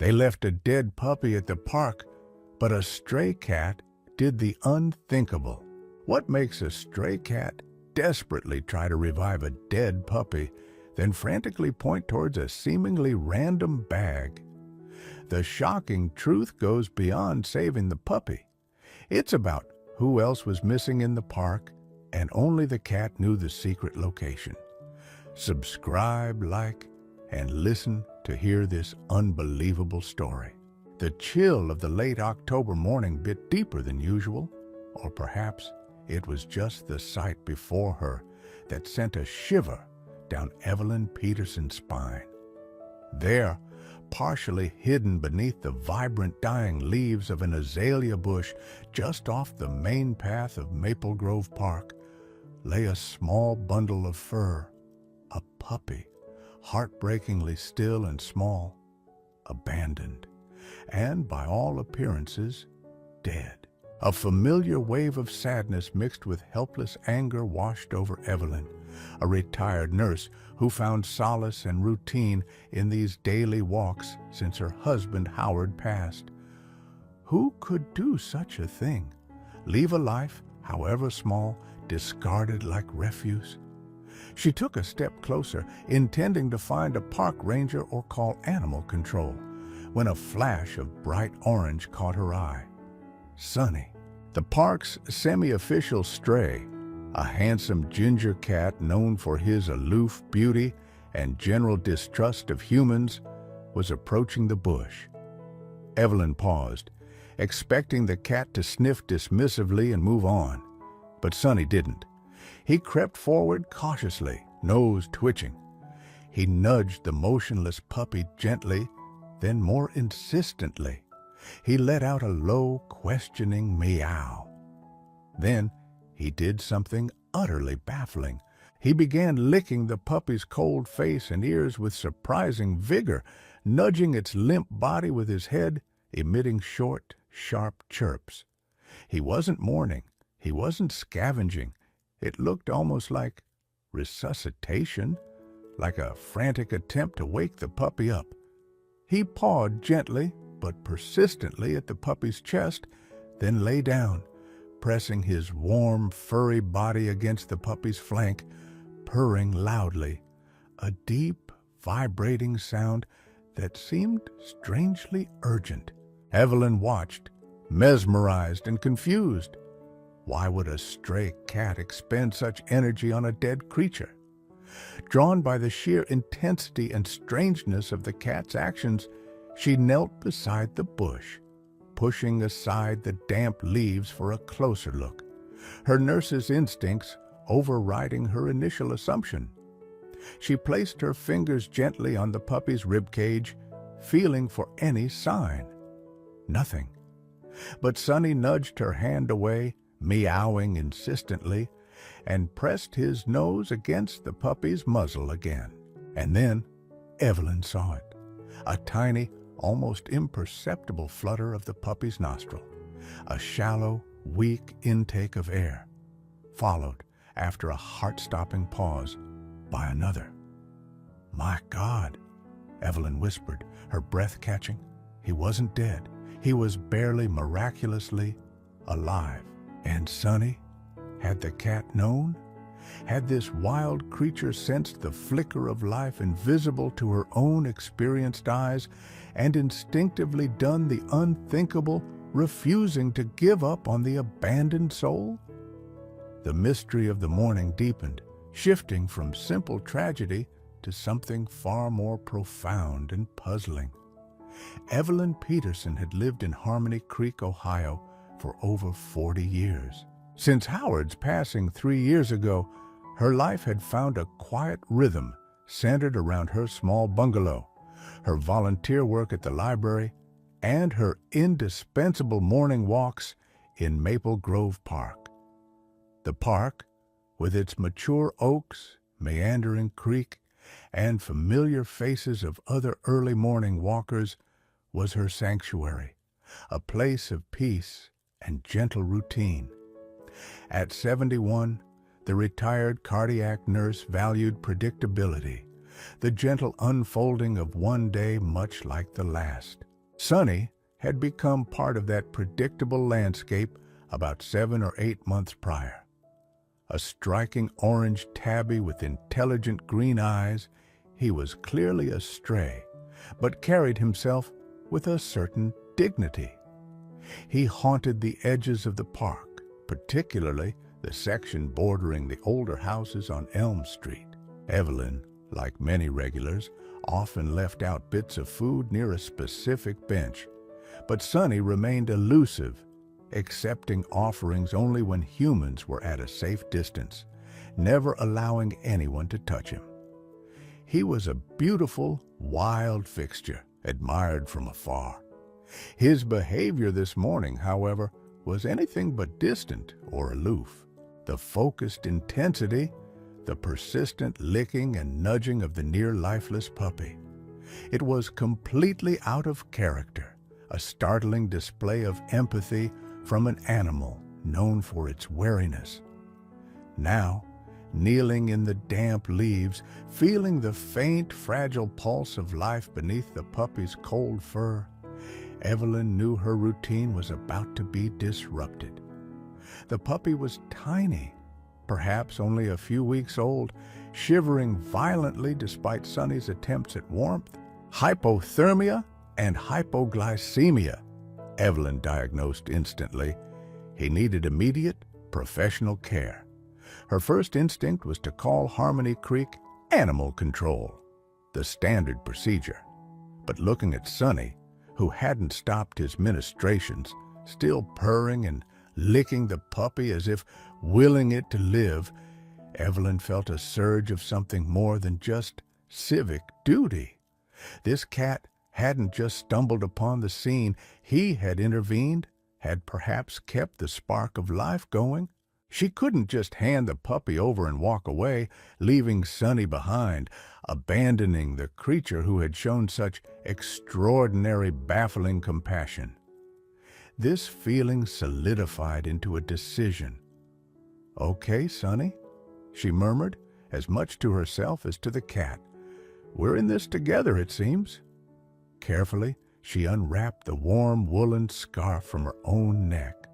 They left a dead puppy at the park, but a stray cat did the unthinkable. What makes a stray cat desperately try to revive a dead puppy, then frantically point towards a seemingly random bag? The shocking truth goes beyond saving the puppy. It's about who else was missing in the park, and only the cat knew the secret location. Subscribe, like, and listen to hear this unbelievable story. The chill of the late October morning bit deeper than usual, or perhaps it was just the sight before her that sent a shiver down Evelyn Peterson's spine. There, partially hidden beneath the vibrant dying leaves of an azalea bush just off the main path of Maple Grove Park, lay a small bundle of fur, a puppy, heartbreakingly still and small, abandoned, and by all appearances, dead. A familiar wave of sadness mixed with helpless anger washed over Evelyn, a retired nurse who found solace and routine in these daily walks since her husband Howard passed. Who could do such a thing? Leave a life, however small, discarded like refuse? She took a step closer, intending to find a park ranger or call animal control, when a flash of bright orange caught her eye. Sunny, the park's semi-official stray, a handsome ginger cat known for his aloof beauty and general distrust of humans, was approaching the bush. Evelyn paused, expecting the cat to sniff dismissively and move on, but Sunny didn't. He crept forward cautiously, nose twitching. He nudged the motionless puppy gently, then more insistently. He let out a low, questioning meow. Then he did something utterly baffling. He began licking the puppy's cold face and ears with surprising vigor, nudging its limp body with his head, emitting short, sharp chirps. He wasn't mourning. He wasn't scavenging. It looked almost like resuscitation, like a frantic attempt to wake the puppy up. He pawed gently but persistently at the puppy's chest, then lay down, pressing his warm, furry body against the puppy's flank, purring loudly, a deep, vibrating sound that seemed strangely urgent. Evelyn watched, mesmerized and confused. Why would a stray cat expend such energy on a dead creature? Drawn by the sheer intensity and strangeness of the cat's actions, she knelt beside the bush, pushing aside the damp leaves for a closer look, her nurse's instincts overriding her initial assumption. She placed her fingers gently on the puppy's ribcage, feeling for any sign. Nothing. But Sunny nudged her hand away, meowing insistently, and pressed his nose against the puppy's muzzle again. And then Evelyn saw it, a tiny, almost imperceptible flutter of the puppy's nostril, a shallow, weak intake of air, followed, after a heart-stopping pause, by another. "My God," Evelyn whispered, her breath catching. He wasn't dead. He was barely miraculously alive. And Sunny? Had the cat known? Had this wild creature sensed the flicker of life invisible to her own experienced eyes and instinctively done the unthinkable, refusing to give up on the abandoned soul? The mystery of the morning deepened, shifting from simple tragedy to something far more profound and puzzling. Evelyn Peterson had lived in Harmony Creek, Ohio, for over 40 years. Since Howard's passing 3 years ago, her life had found a quiet rhythm centered around her small bungalow, her volunteer work at the library, and her indispensable morning walks in Maple Grove Park. The park, with its mature oaks, meandering creek, and familiar faces of other early morning walkers, was her sanctuary, a place of peace and gentle routine. At 71, the retired cardiac nurse valued predictability, the gentle unfolding of one day much like the last. Sunny had become part of that predictable landscape about 7 or 8 months prior. A striking orange tabby with intelligent green eyes, he was clearly a stray, but carried himself with a certain dignity. He haunted the edges of the park, particularly the section bordering the older houses on Elm Street. Evelyn, like many regulars, often left out bits of food near a specific bench, but Sunny remained elusive, accepting offerings only when humans were at a safe distance, never allowing anyone to touch him. He was a beautiful, wild fixture, admired from afar. His behavior this morning, however, was anything but distant or aloof. The focused intensity, the persistent licking and nudging of the near-lifeless puppy. It was completely out of character, a startling display of empathy from an animal known for its wariness. Now, kneeling in the damp leaves, feeling the faint, fragile pulse of life beneath the puppy's cold fur, Evelyn knew her routine was about to be disrupted. The puppy was tiny, perhaps only a few weeks old, shivering violently despite Sunny's attempts at warmth. Hypothermia and hypoglycemia, Evelyn diagnosed instantly. He needed immediate, professional care. Her first instinct was to call Harmony Creek Animal Control, the standard procedure. But looking at Sunny, who hadn't stopped his ministrations, still purring and licking the puppy as if willing it to live, Evelyn felt a surge of something more than just civic duty. This cat hadn't just stumbled upon the scene. He had intervened, had perhaps kept the spark of life going. She couldn't just hand the puppy over and walk away, leaving Sunny behind, abandoning the creature who had shown such extraordinary, baffling compassion. This feeling solidified into a decision. "Okay, Sunny," she murmured, as much to herself as to the cat. "We're in this together, it seems." Carefully, she unwrapped the warm woolen scarf from her own neck.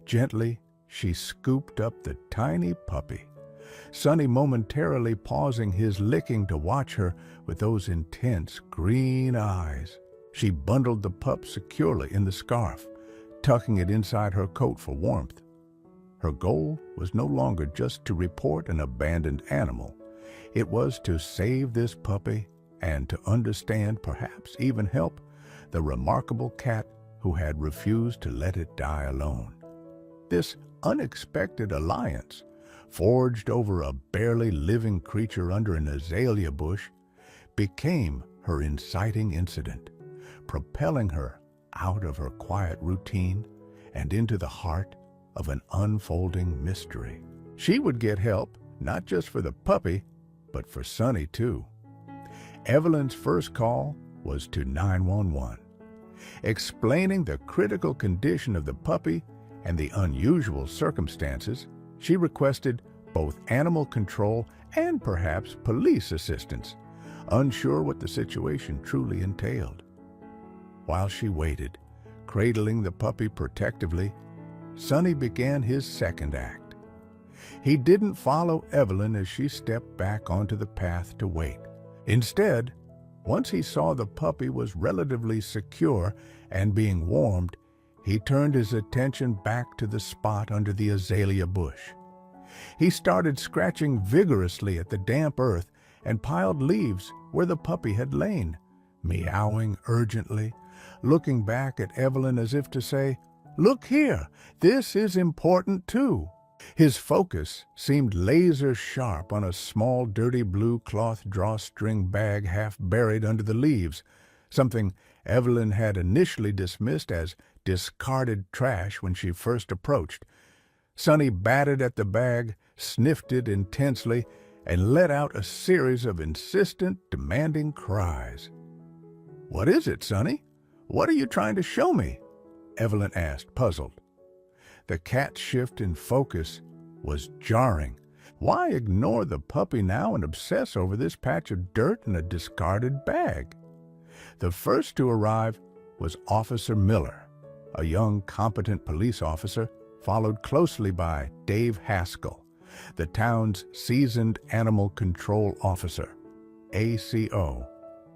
Gently, she scooped up the tiny puppy, Sunny momentarily pausing his licking to watch her with those intense green eyes. She bundled the pup securely in the scarf, tucking it inside her coat for warmth. Her goal was no longer just to report an abandoned animal. It was to save this puppy and to understand, perhaps even help, the remarkable cat who had refused to let it die alone. This unexpected alliance, forged over a barely living creature under an azalea bush, became her inciting incident, propelling her out of her quiet routine and into the heart of an unfolding mystery. She would get help, not just for the puppy, but for Sunny too. Evelyn's first call was to 911. Explaining the critical condition of the puppy and the unusual circumstances, she requested both animal control and perhaps police assistance, unsure what the situation truly entailed. While she waited, cradling the puppy protectively, Sunny began his second act. He didn't follow Evelyn as she stepped back onto the path to wait. Instead, once he saw the puppy was relatively secure and being warmed, he turned his attention back to the spot under the azalea bush. He started scratching vigorously at the damp earth and piled leaves where the puppy had lain, meowing urgently, looking back at Evelyn as if to say, "Look here, this is important too." His focus seemed laser-sharp on a small, dirty blue cloth drawstring bag half buried under the leaves, something Evelyn had initially dismissed as discarded trash when she first approached. Sunny batted at the bag, sniffed it intensely, and let out a series of insistent, demanding cries. "What is it, Sunny? What are you trying to show me?" Evelyn asked, puzzled. The cat's shift in focus was jarring. Why ignore the puppy now and obsess over this patch of dirt in a discarded bag? The first to arrive was Officer Miller, a young, competent police officer, followed closely by Dave Haskell, the town's seasoned animal control officer, ACO.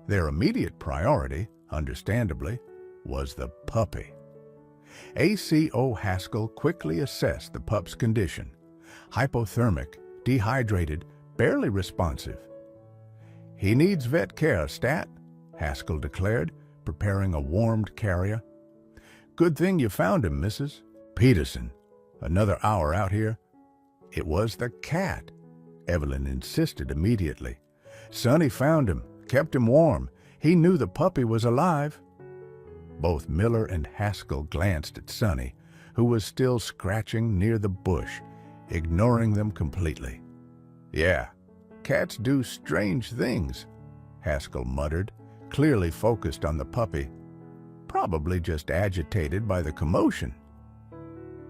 Their immediate priority, understandably, was the puppy. ACO Haskell quickly assessed the pup's condition: hypothermic, dehydrated, barely responsive. "He needs vet care, Stat," Haskell declared, preparing a warmed carrier. "Good thing you found him, Mrs. Peterson. Another hour out here." "It was the cat," Evelyn insisted immediately. "Sonny found him, kept him warm. He knew the puppy was alive." Both Miller and Haskell glanced at Sonny, who was still scratching near the bush, ignoring them completely. "Yeah, cats do strange things," Haskell muttered, clearly focused on the puppy, probably just agitated by the commotion.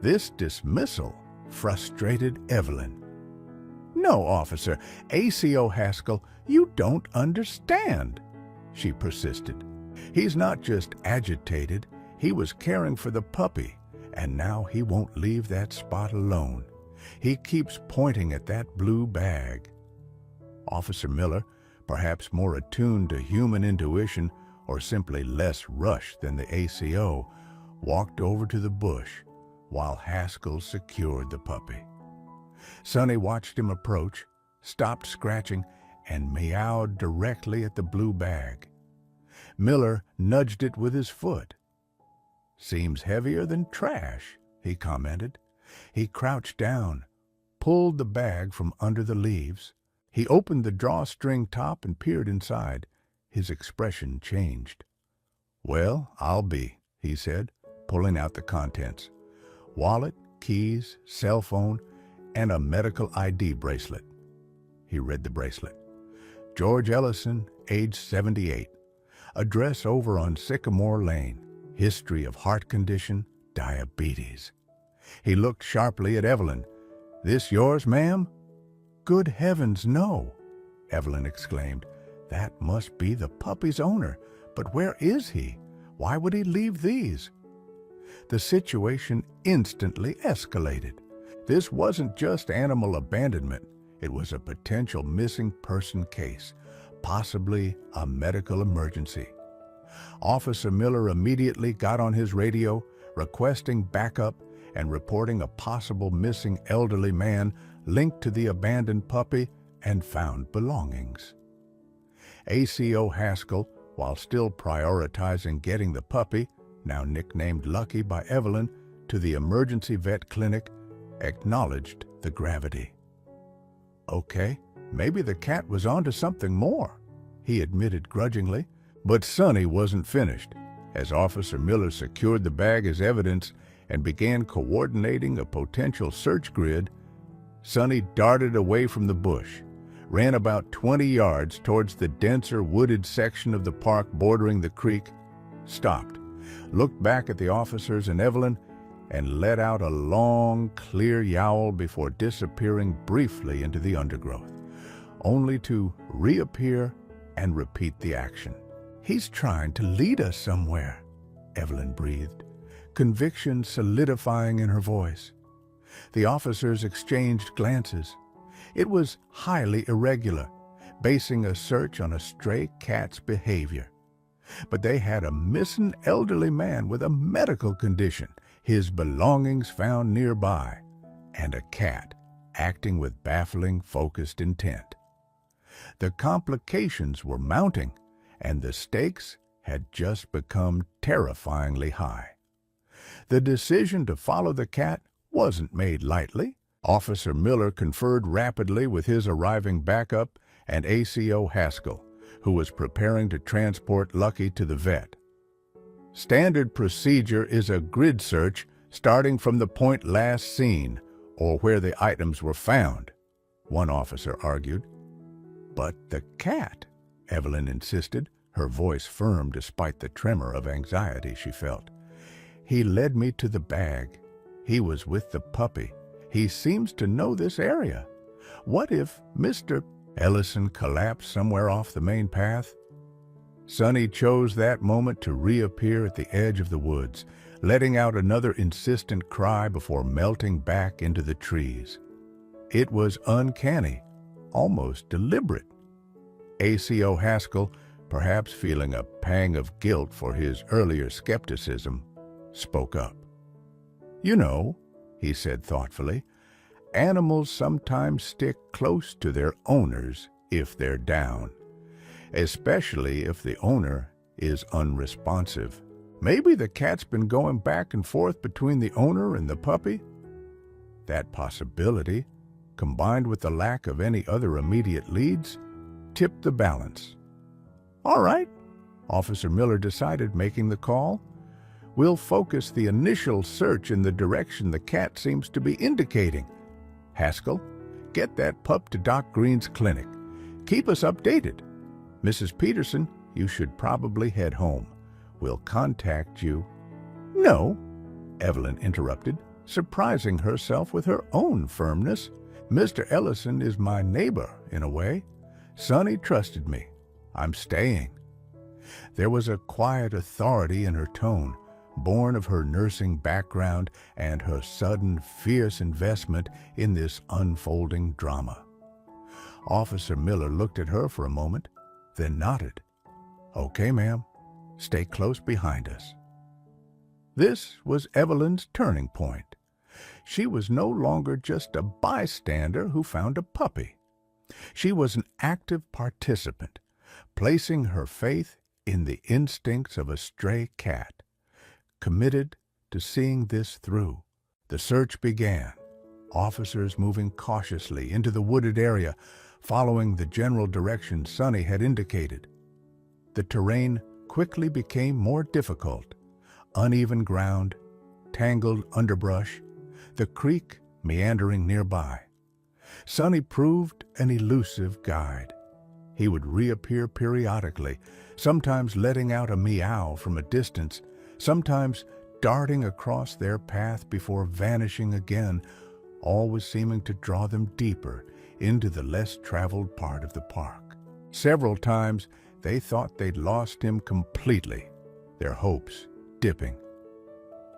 This dismissal frustrated Evelyn. "No, officer, ACO Haskell, you don't understand," she persisted. "He's not just agitated, he was caring for the puppy, and now he won't leave that spot alone. He keeps pointing at that blue bag." Officer Miller, perhaps more attuned to human intuition or simply less rushed than the ACO, walked over to the bush while Haskell secured the puppy. Sonny watched him approach, stopped scratching, and meowed directly at the blue bag. Miller nudged it with his foot. "Seems heavier than trash," he commented. He crouched down, pulled the bag from under the leaves. He opened the drawstring top and peered inside. His expression changed. "Well, I'll be," he said, pulling out the contents: wallet, keys, cell phone, and a medical ID bracelet. He read the bracelet. "George Ellison, age 78. Address over on Sycamore Lane. History of heart condition, diabetes." He looked sharply at Evelyn. "This yours, ma'am?" "Good heavens, no!" Evelyn exclaimed. "That must be the puppy's owner. But where is he? Why would he leave these?" The situation instantly escalated. This wasn't just animal abandonment. It was a potential missing person case, possibly a medical emergency. Officer Miller immediately got on his radio, requesting backup and reporting a possible missing elderly man linked to the abandoned puppy and found belongings. ACO Haskell, while still prioritizing getting the puppy, now nicknamed Lucky by Evelyn, to the emergency vet clinic, acknowledged the gravity. "Okay, maybe the cat was onto something more," he admitted grudgingly. But Sonny wasn't finished. As Officer Miller secured the bag as evidence and began coordinating a potential search grid, Sonny darted away from the bush, ran about 20 yards towards the denser wooded section of the park bordering the creek, stopped, looked back at the officers and Evelyn, and let out a long, clear yowl before disappearing briefly into the undergrowth, only to reappear and repeat the action. "He's trying to lead us somewhere," Evelyn breathed, conviction solidifying in her voice. The officers exchanged glances. It was highly irregular, basing a search on a stray cat's behavior. But they had a missing elderly man with a medical condition, his belongings found nearby, and a cat acting with baffling, focused intent. The complications were mounting, and the stakes had just become terrifyingly high. The decision to follow the cat wasn't made lightly. Officer Miller conferred rapidly with his arriving backup and ACO Haskell, who was preparing to transport Lucky to the vet. "Standard procedure is a grid search starting from the point last seen, or where the items were found," one officer argued. "But the cat," Evelyn insisted, her voice firm despite the tremor of anxiety she felt. "He led me to the bag. He was with the puppy. He seems to know this area. What if Mr. Ellison collapsed somewhere off the main path?" Sonny chose that moment to reappear at the edge of the woods, letting out another insistent cry before melting back into the trees. It was uncanny, almost deliberate. A.C.O. Haskell, perhaps feeling a pang of guilt for his earlier skepticism, spoke up. "You know," he said thoughtfully, "animals sometimes stick close to their owners if they're down, especially if the owner is unresponsive. Maybe the cat's been going back and forth between the owner and the puppy." That possibility, combined with the lack of any other immediate leads, tipped the balance. "All right," Officer Miller decided, making the call. "We'll focus the initial search in the direction the cat seems to be indicating. Haskell, get that pup to Doc Green's clinic. Keep us updated. Mrs. Peterson, you should probably head home. We'll contact you." "No," Evelyn interrupted, surprising herself with her own firmness. "Mr. Ellison is my neighbor, in a way. Sonny trusted me. I'm staying." There was a quiet authority in her tone, born of her nursing background and her sudden, fierce investment in this unfolding drama. Officer Miller looked at her for a moment, then nodded. "Okay, ma'am. Stay close behind us." This was Evelyn's turning point. She was no longer just a bystander who found a puppy. She was an active participant, placing her faith in the instincts of a stray cat, committed to seeing this through. The search began, officers moving cautiously into the wooded area, following the general direction Sonny had indicated. The terrain quickly became more difficult. Uneven ground, tangled underbrush, the creek meandering nearby. Sonny proved an elusive guide. He would reappear periodically, sometimes letting out a meow from a distance, sometimes darting across their path before vanishing again, always seeming to draw them deeper into the less traveled part of the park. Several times they thought they'd lost him completely, their hopes dipping.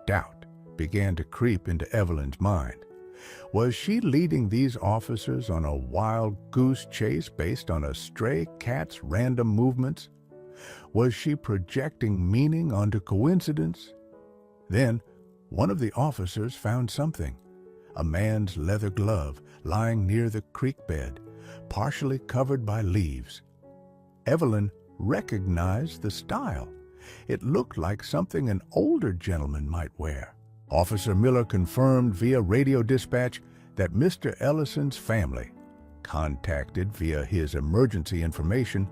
Doubt began to creep into Evelyn's mind. Was she leading these officers on a wild goose chase based on a stray cat's random movements? Was she projecting meaning onto coincidence? Then, one of the officers found something. A man's leather glove lying near the creek bed, partially covered by leaves. Evelyn recognized the style. It looked like something an older gentleman might wear. Officer Miller confirmed via radio dispatch that Mr. Ellison's family, contacted via his emergency information,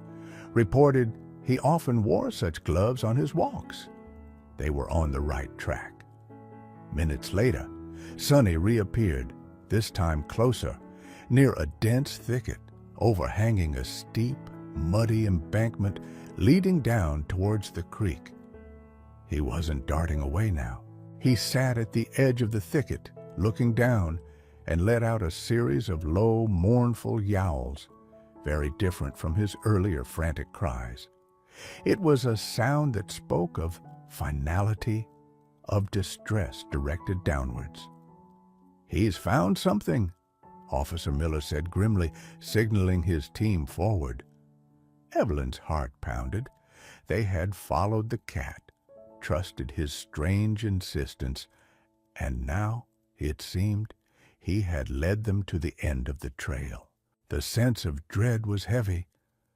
reported he often wore such gloves on his walks. They were on the right track. Minutes later, Sonny reappeared, this time closer, near a dense thicket, overhanging a steep, muddy embankment leading down towards the creek. He wasn't darting away now. He sat at the edge of the thicket, looking down, and let out a series of low, mournful yowls, very different from his earlier frantic cries. It was a sound that spoke of finality, of distress directed downwards. "He's found something," Officer Miller said grimly, signaling his team forward. Evelyn's heart pounded. They had followed the cat, trusted his strange insistence, and now, it seemed, he had led them to the end of the trail. The sense of dread was heavy,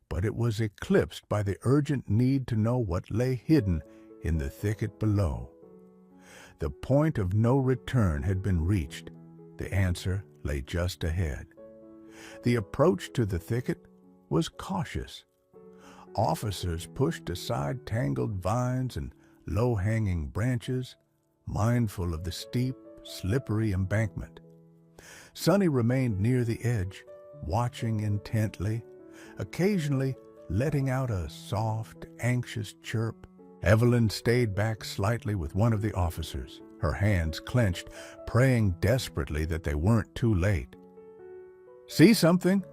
but it was eclipsed by the urgent need to know what lay hidden in the thicket below. The point of no return had been reached. The answer lay just ahead. The approach to the thicket was cautious. Officers pushed aside tangled vines and low-hanging branches, mindful of the steep, slippery embankment. Sonny remained near the edge, watching intently, occasionally letting out a soft, anxious chirp. Evelyn stayed back slightly with one of the officers, her hands clenched, praying desperately that they weren't too late. "See something?"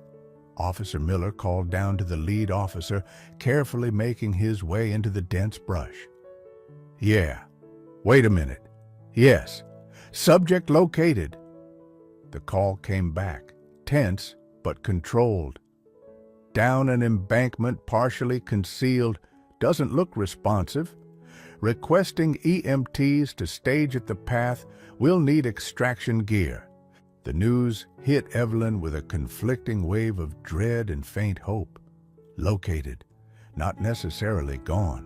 Officer Miller called down to the lead officer, carefully making his way into the dense brush. "Yeah. Wait a minute. Yes. Subject located." The call came back, tense but controlled. "Down an embankment, partially concealed, doesn't look responsive. Requesting EMTs to stage at the path. We'll need extraction gear." The news hit Evelyn with a conflicting wave of dread and faint hope. Located, not necessarily gone.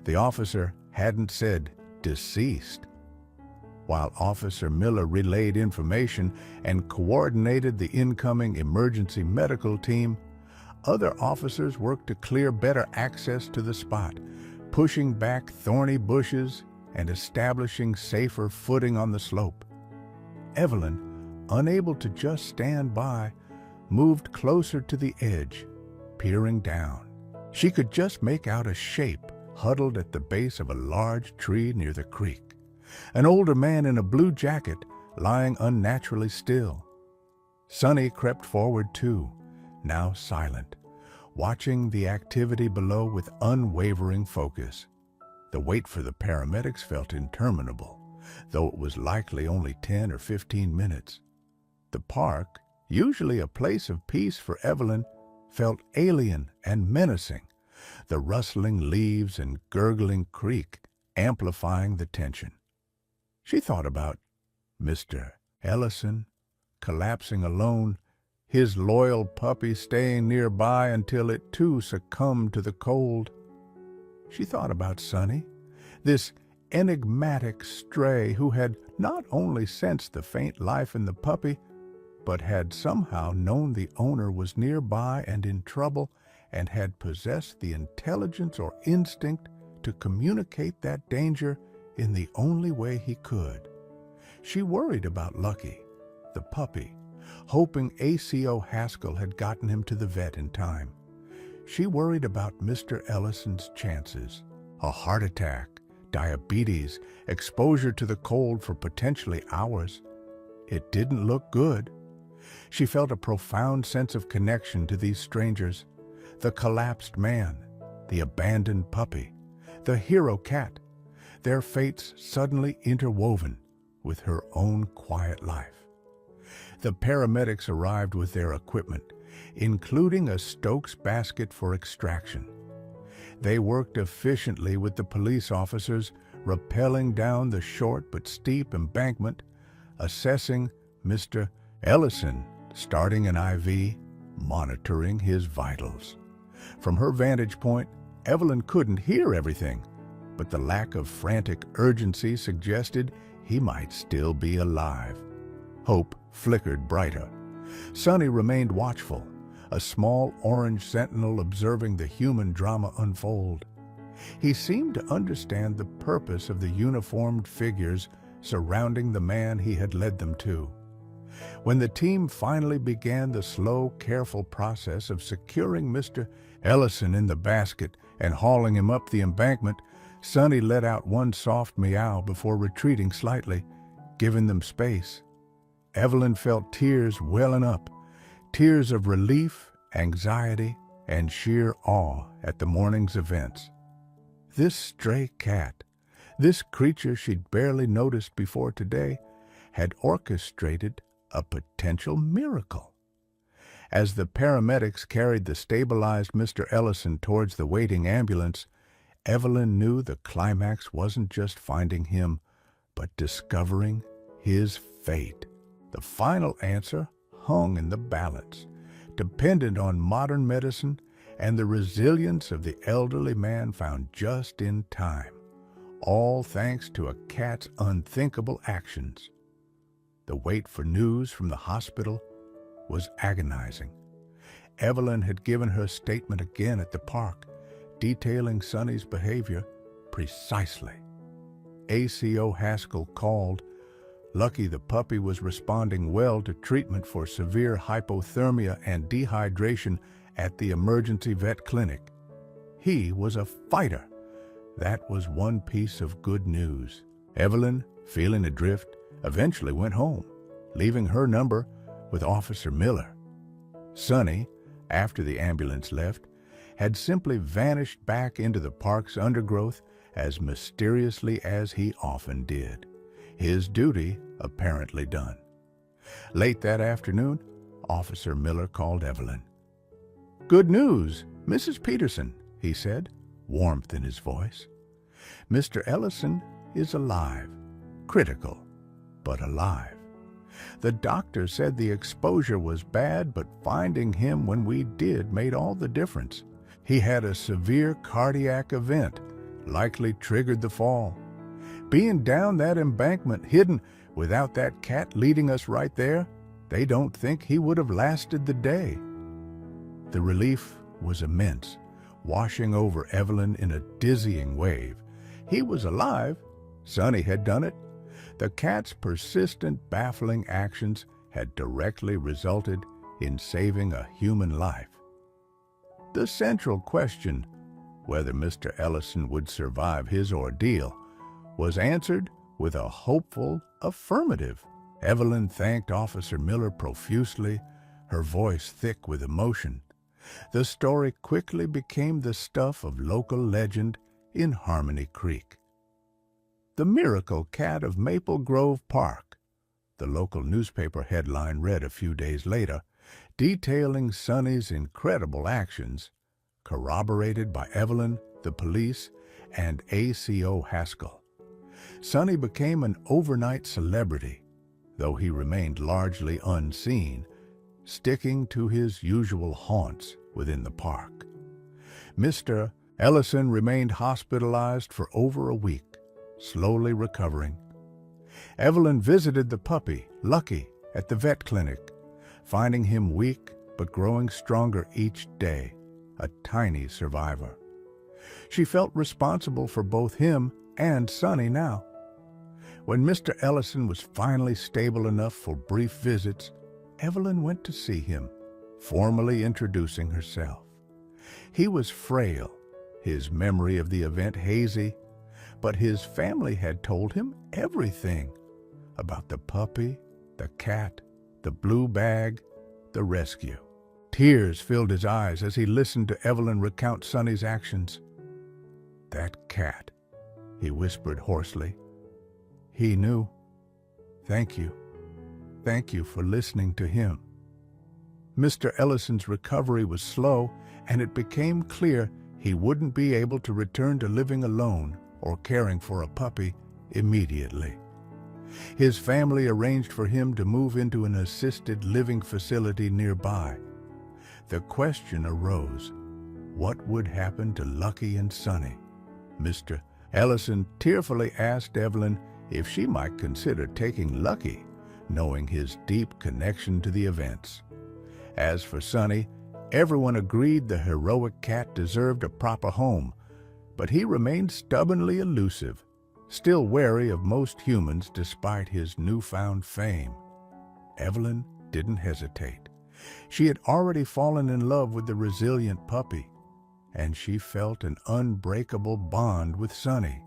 The officer hadn't said deceased. While Officer Miller relayed information and coordinated the incoming emergency medical team, other officers worked to clear better access to the spot, pushing back thorny bushes and establishing safer footing on the slope. Evelyn, unable to just stand by, moved closer to the edge, peering down. She could just make out a shape huddled at the base of a large tree near the creek. An older man in a blue jacket lying unnaturally still. Sonny crept forward too, now silent, watching the activity below with unwavering focus. The wait for the paramedics felt interminable, though it was likely only 10 or 15 minutes. The park, usually a place of peace for Evelyn, felt alien and menacing, the rustling leaves and gurgling creek amplifying the tension. She thought about Mr. Ellison, collapsing alone, his loyal puppy staying nearby until it too succumbed to the cold. She thought about Sonny, this enigmatic stray who had not only sensed the faint life in the puppy, but had somehow known the owner was nearby and in trouble and had possessed the intelligence or instinct to communicate that danger in the only way he could. She worried about Lucky, the puppy, hoping ACO Haskell had gotten him to the vet in time. She worried about Mr. Ellison's chances. A heart attack, diabetes, exposure to the cold for potentially hours. It didn't look good. She felt a profound sense of connection to these strangers. The collapsed man, the abandoned puppy, the hero cat, their fates suddenly interwoven with her own quiet life. The paramedics arrived with their equipment, including a Stokes basket for extraction. They worked efficiently with the police officers, rappelling down the short but steep embankment, assessing Mr. Ellison, starting an IV, monitoring his vitals. From her vantage point, Evelyn couldn't hear everything, but the lack of frantic urgency suggested he might still be alive. Hope flickered brighter. Sonny remained watchful, a small orange sentinel observing the human drama unfold. He seemed to understand the purpose of the uniformed figures surrounding the man he had led them to. When the team finally began the slow, careful process of securing Mr. Ellison in the basket and hauling him up the embankment, Sonny let out one soft meow before retreating slightly, giving them space. Evelyn felt tears welling up, tears of relief, anxiety, and sheer awe at the morning's events. This stray cat, this creature she'd barely noticed before today, had orchestrated a potential miracle. As the paramedics carried the stabilized Mr. Ellison towards the waiting ambulance, Evelyn knew the climax wasn't just finding him, but discovering his fate. The final answer hung in the balance, dependent on modern medicine and the resilience of the elderly man found just in time, all thanks to a cat's unthinkable actions. The wait for news from the hospital was agonizing. Evelyn had given her statement again at the park, detailing Sonny's behavior precisely. ACO Haskell called. Lucky the puppy was responding well to treatment for severe hypothermia and dehydration at the emergency vet clinic. He was a fighter. That was one piece of good news. Evelyn, feeling adrift, eventually went home, leaving her number with Officer Miller. Sonny, after the ambulance left, had simply vanished back into the park's undergrowth as mysteriously as he often did, his duty apparently done. Late that afternoon, Officer Miller called Evelyn. "Good news, Mrs. Peterson," he said, warmth in his voice. "Mr. Ellison is alive. Critical, but alive. The doctor said the exposure was bad, but finding him when we did made all the difference. He had a severe cardiac event, likely triggered the fall. Being down that embankment hidden without that cat leading us right there, they don't think he would have lasted the day." The relief was immense, washing over Evelyn in a dizzying wave. He was alive. Sonny had done it. The cat's persistent, baffling actions had directly resulted in saving a human life. The central question, whether Mr. Ellison would survive his ordeal, was answered with a hopeful affirmative. Evelyn thanked Officer Miller profusely, her voice thick with emotion. The story quickly became the stuff of local legend in Harmony Creek. "The Miracle Cat of Maple Grove Park," the local newspaper headline read a few days later, detailing Sonny's incredible actions, corroborated by Evelyn, the police, and ACO Haskell. Sonny became an overnight celebrity, though he remained largely unseen, sticking to his usual haunts within the park. Mr. Ellison remained hospitalized for over a week, slowly recovering. Evelyn visited the puppy, Lucky, at the vet clinic, finding him weak but growing stronger each day, a tiny survivor. She felt responsible for both him and Sonny now. When Mr. Ellison was finally stable enough for brief visits, Evelyn went to see him, formally introducing herself. He was frail, his memory of the event hazy, but his family had told him everything about the puppy, the cat, the blue bag, the rescue. Tears filled his eyes as he listened to Evelyn recount Sonny's actions. "That cat," he whispered hoarsely. "He knew. Thank you. Thank you for listening to him." Mr. Ellison's recovery was slow, and it became clear he wouldn't be able to return to living alone or caring for a puppy immediately. His family arranged for him to move into an assisted living facility nearby. The question arose, what would happen to Lucky and Sonny? Mr. Ellison tearfully asked Evelyn if she might consider taking Lucky, knowing his deep connection to the events. As for Sonny, everyone agreed the heroic cat deserved a proper home, but he remained stubbornly elusive, still wary of most humans despite his newfound fame. Evelyn didn't hesitate. She had already fallen in love with the resilient puppy, and she felt an unbreakable bond with Sonny,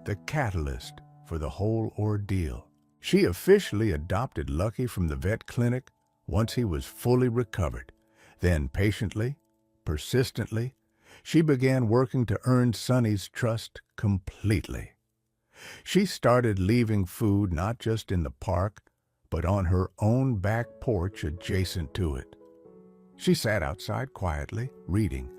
the catalyst for the whole ordeal. She officially adopted Lucky from the vet clinic once he was fully recovered. Then patiently, persistently, she began working to earn Sonny's trust completely. She started leaving food not just in the park, but on her own back porch adjacent to it. She sat outside quietly, reading,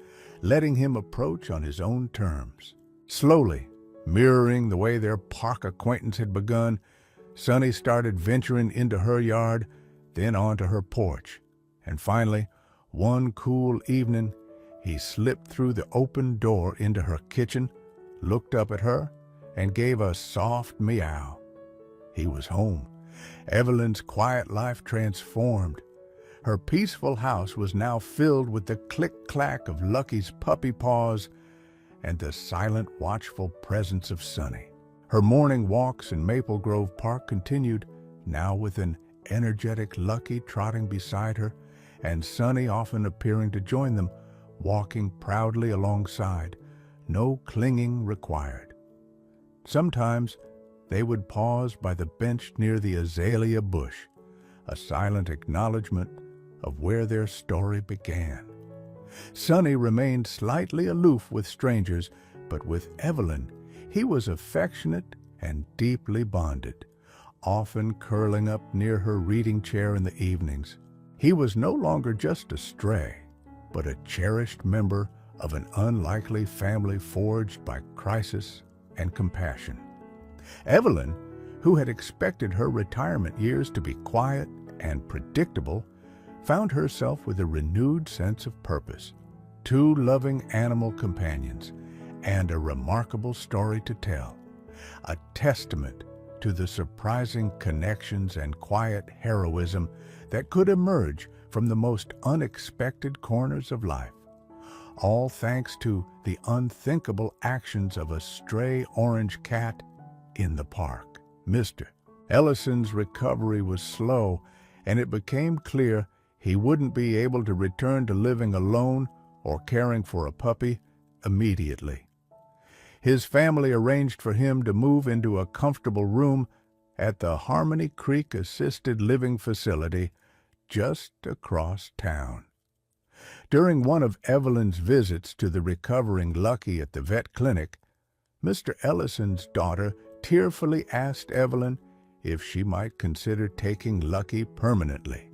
letting him approach on his own terms. Slowly, mirroring the way their park acquaintance had begun, Sonny started venturing into her yard, then onto her porch, and finally, one cool evening, he slipped through the open door into her kitchen, looked up at her, and gave a soft meow. He was home. Evelyn's quiet life transformed. Her peaceful house was now filled with the click-clack of Lucky's puppy paws and the silent, watchful presence of Sonny. Her morning walks in Maple Grove Park continued, now with an energetic Lucky trotting beside her, and Sonny often appearing to join them, walking proudly alongside, no clinging required. Sometimes they would pause by the bench near the azalea bush, a silent acknowledgement of where their story began. Sonny remained slightly aloof with strangers, but with Evelyn, he was affectionate and deeply bonded, often curling up near her reading chair in the evenings. He was no longer just a stray, but a cherished member of an unlikely family forged by crisis and compassion. Evelyn, who had expected her retirement years to be quiet and predictable, found herself with a renewed sense of purpose, two loving animal companions, and a remarkable story to tell, a testament to the surprising connections and quiet heroism that could emerge from the most unexpected corners of life, all thanks to the unthinkable actions of a stray orange cat in the park. Mr. Ellison's recovery was slow, and it became clear he wouldn't be able to return to living alone or caring for a puppy immediately. His family arranged for him to move into a comfortable room at the Harmony Creek Assisted Living Facility just across town. During one of Evelyn's visits to the recovering Lucky at the vet clinic, Mr. Ellison's daughter tearfully asked Evelyn if she might consider taking Lucky permanently.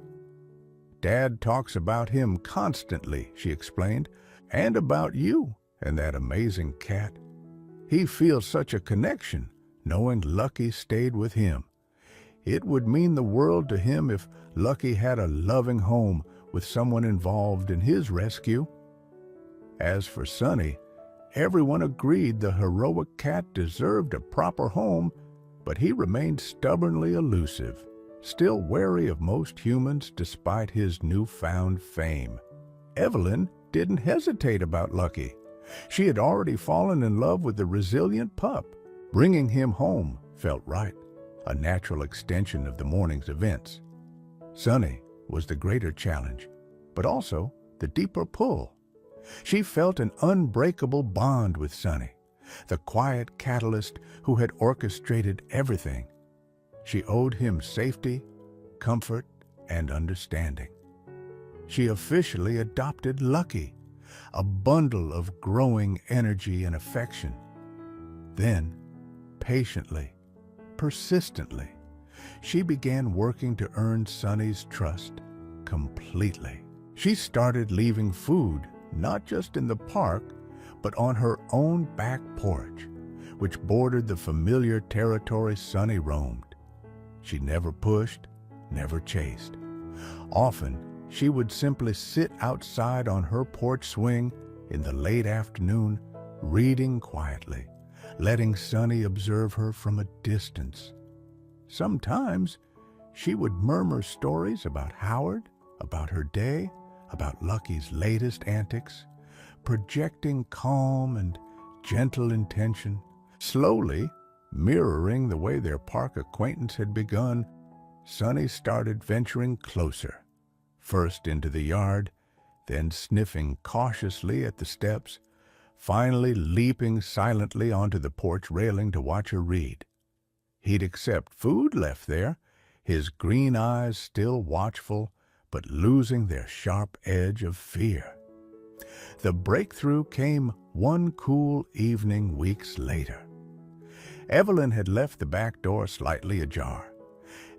"Dad talks about him constantly," she explained, "and about you and that amazing cat. He feels such a connection knowing Lucky stayed with him. It would mean the world to him if Lucky had a loving home with someone involved in his rescue." As for Sonny, everyone agreed the heroic cat deserved a proper home, but he remained stubbornly elusive, still wary of most humans despite his newfound fame. Evelyn didn't hesitate about Lucky. She had already fallen in love with the resilient pup. Bringing him home felt right, a natural extension of the morning's events. Sonny was the greater challenge, but also the deeper pull. She felt an unbreakable bond with Sonny, the quiet catalyst who had orchestrated everything. She owed him safety, comfort, and understanding. She officially adopted Lucky, a bundle of growing energy and affection. Then, patiently, persistently, she began working to earn Sonny's trust completely. She started leaving food not just in the park, but on her own back porch, which bordered the familiar territory Sonny roamed. She never pushed, never chased. Often, she would simply sit outside on her porch swing in the late afternoon, reading quietly, letting Sonny observe her from a distance. Sometimes, she would murmur stories about Howard, about her day, about Lucky's latest antics, projecting calm and gentle intention, slowly mirroring the way their park acquaintance had begun. Sonny started venturing closer, first into the yard, then sniffing cautiously at the steps, finally leaping silently onto the porch railing to watch her read. He'd accept food left there, his green eyes still watchful, but losing their sharp edge of fear. The breakthrough came one cool evening weeks later. Evelyn had left the back door slightly ajar.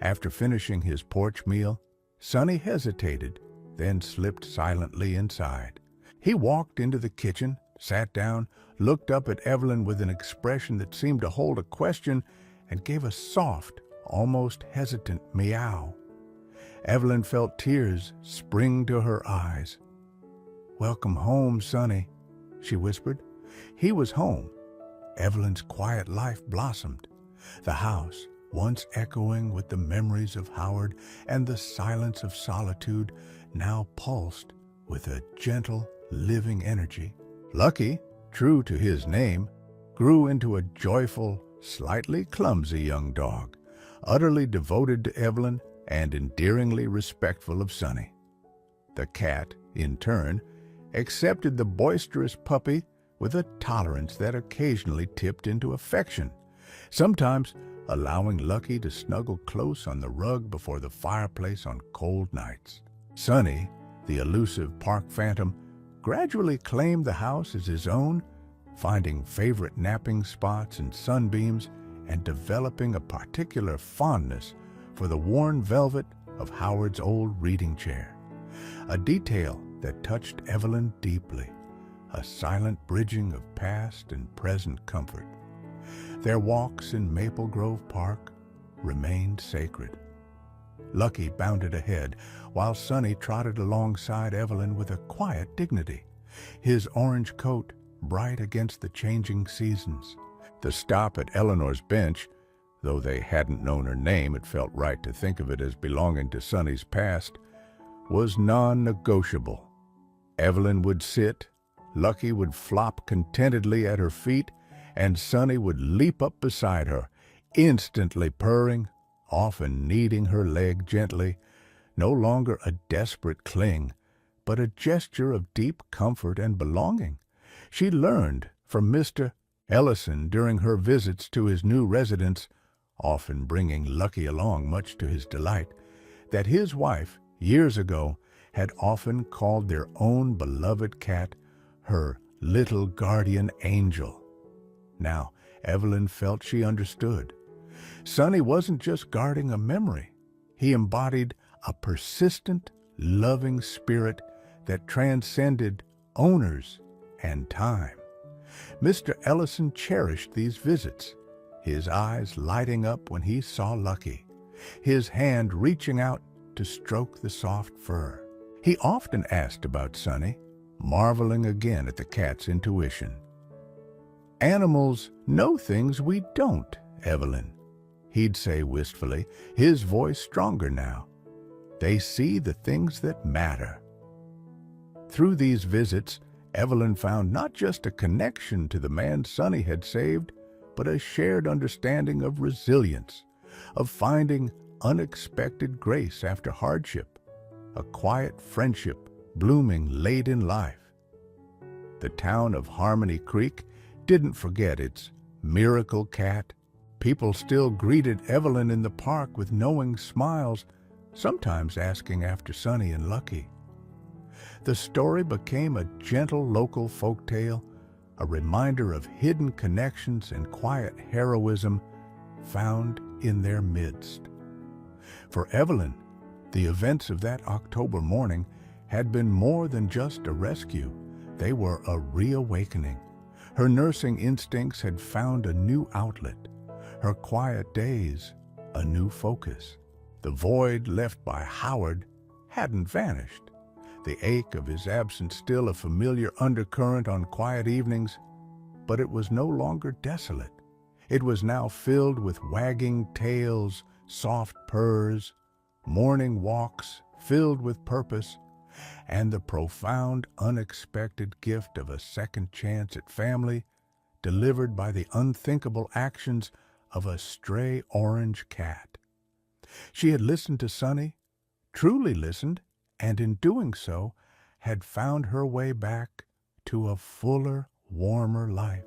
After finishing his porch meal, Sonny hesitated, then slipped silently inside. He walked into the kitchen, sat down, looked up at Evelyn with an expression that seemed to hold a question, and gave a soft, almost hesitant meow. Evelyn felt tears spring to her eyes. "Welcome home, Sonny," she whispered. He was home. Evelyn's quiet life blossomed. The house, once echoing with the memories of Howard and the silence of solitude, now pulsed with a gentle, living energy. Lucky, true to his name, grew into a joyful, slightly clumsy young dog, utterly devoted to Evelyn and endearingly respectful of Sonny. The cat, in turn, accepted the boisterous puppy with a tolerance that occasionally tipped into affection, sometimes allowing Lucky to snuggle close on the rug before the fireplace on cold nights. Sonny, the elusive park phantom, gradually claimed the house as his own, finding favorite napping spots and sunbeams and developing a particular fondness for the worn velvet of Howard's old reading chair, a detail that touched Evelyn deeply, a silent bridging of past and present comfort. Their walks in Maple Grove Park remained sacred. Lucky bounded ahead, while Sonny trotted alongside Evelyn with a quiet dignity, his orange coat bright against the changing seasons. The stop at Eleanor's bench, though they hadn't known her name, it felt right to think of it as belonging to Sonny's past, was non-negotiable. Evelyn would sit, Lucky would flop contentedly at her feet, and Sonny would leap up beside her, instantly purring, often kneading her leg gently, no longer a desperate cling, but a gesture of deep comfort and belonging. She learned from Mr. Ellison during her visits to his new residence, often bringing Lucky along much to his delight, that his wife, years ago, had often called their own beloved cat her little guardian angel. Now, Evelyn felt she understood. Sonny wasn't just guarding a memory. He embodied a persistent, loving spirit that transcended owners and time. Mr. Ellison cherished these visits, his eyes lighting up when he saw Lucky, his hand reaching out to stroke the soft fur. He often asked about Sonny, marveling again at the cat's intuition. "Animals know things we don't, Evelyn," he'd say wistfully, his voice stronger now. "They see the things that matter." Through these visits, Evelyn found not just a connection to the man Sonny had saved, but a shared understanding of resilience, of finding unexpected grace after hardship, a quiet friendship blooming late in life. The town of Harmony Creek didn't forget its miracle cat. People still greeted Evelyn in the park with knowing smiles, sometimes asking after Sonny and Lucky. The story became a gentle local folktale, a reminder of hidden connections and quiet heroism found in their midst. For Evelyn, the events of that October morning had been more than just a rescue. They were a reawakening. Her nursing instincts had found a new outlet, her quiet days a new focus. The void left by Howard hadn't vanished, the ache of his absence still a familiar undercurrent on quiet evenings, but it was no longer desolate. It was now filled with wagging tails, soft purrs, morning walks filled with purpose, and the profound, unexpected gift of a second chance at family delivered by the unthinkable actions of a stray orange cat. She had listened to Sonny, truly listened, and in doing so had found her way back to a fuller, warmer life.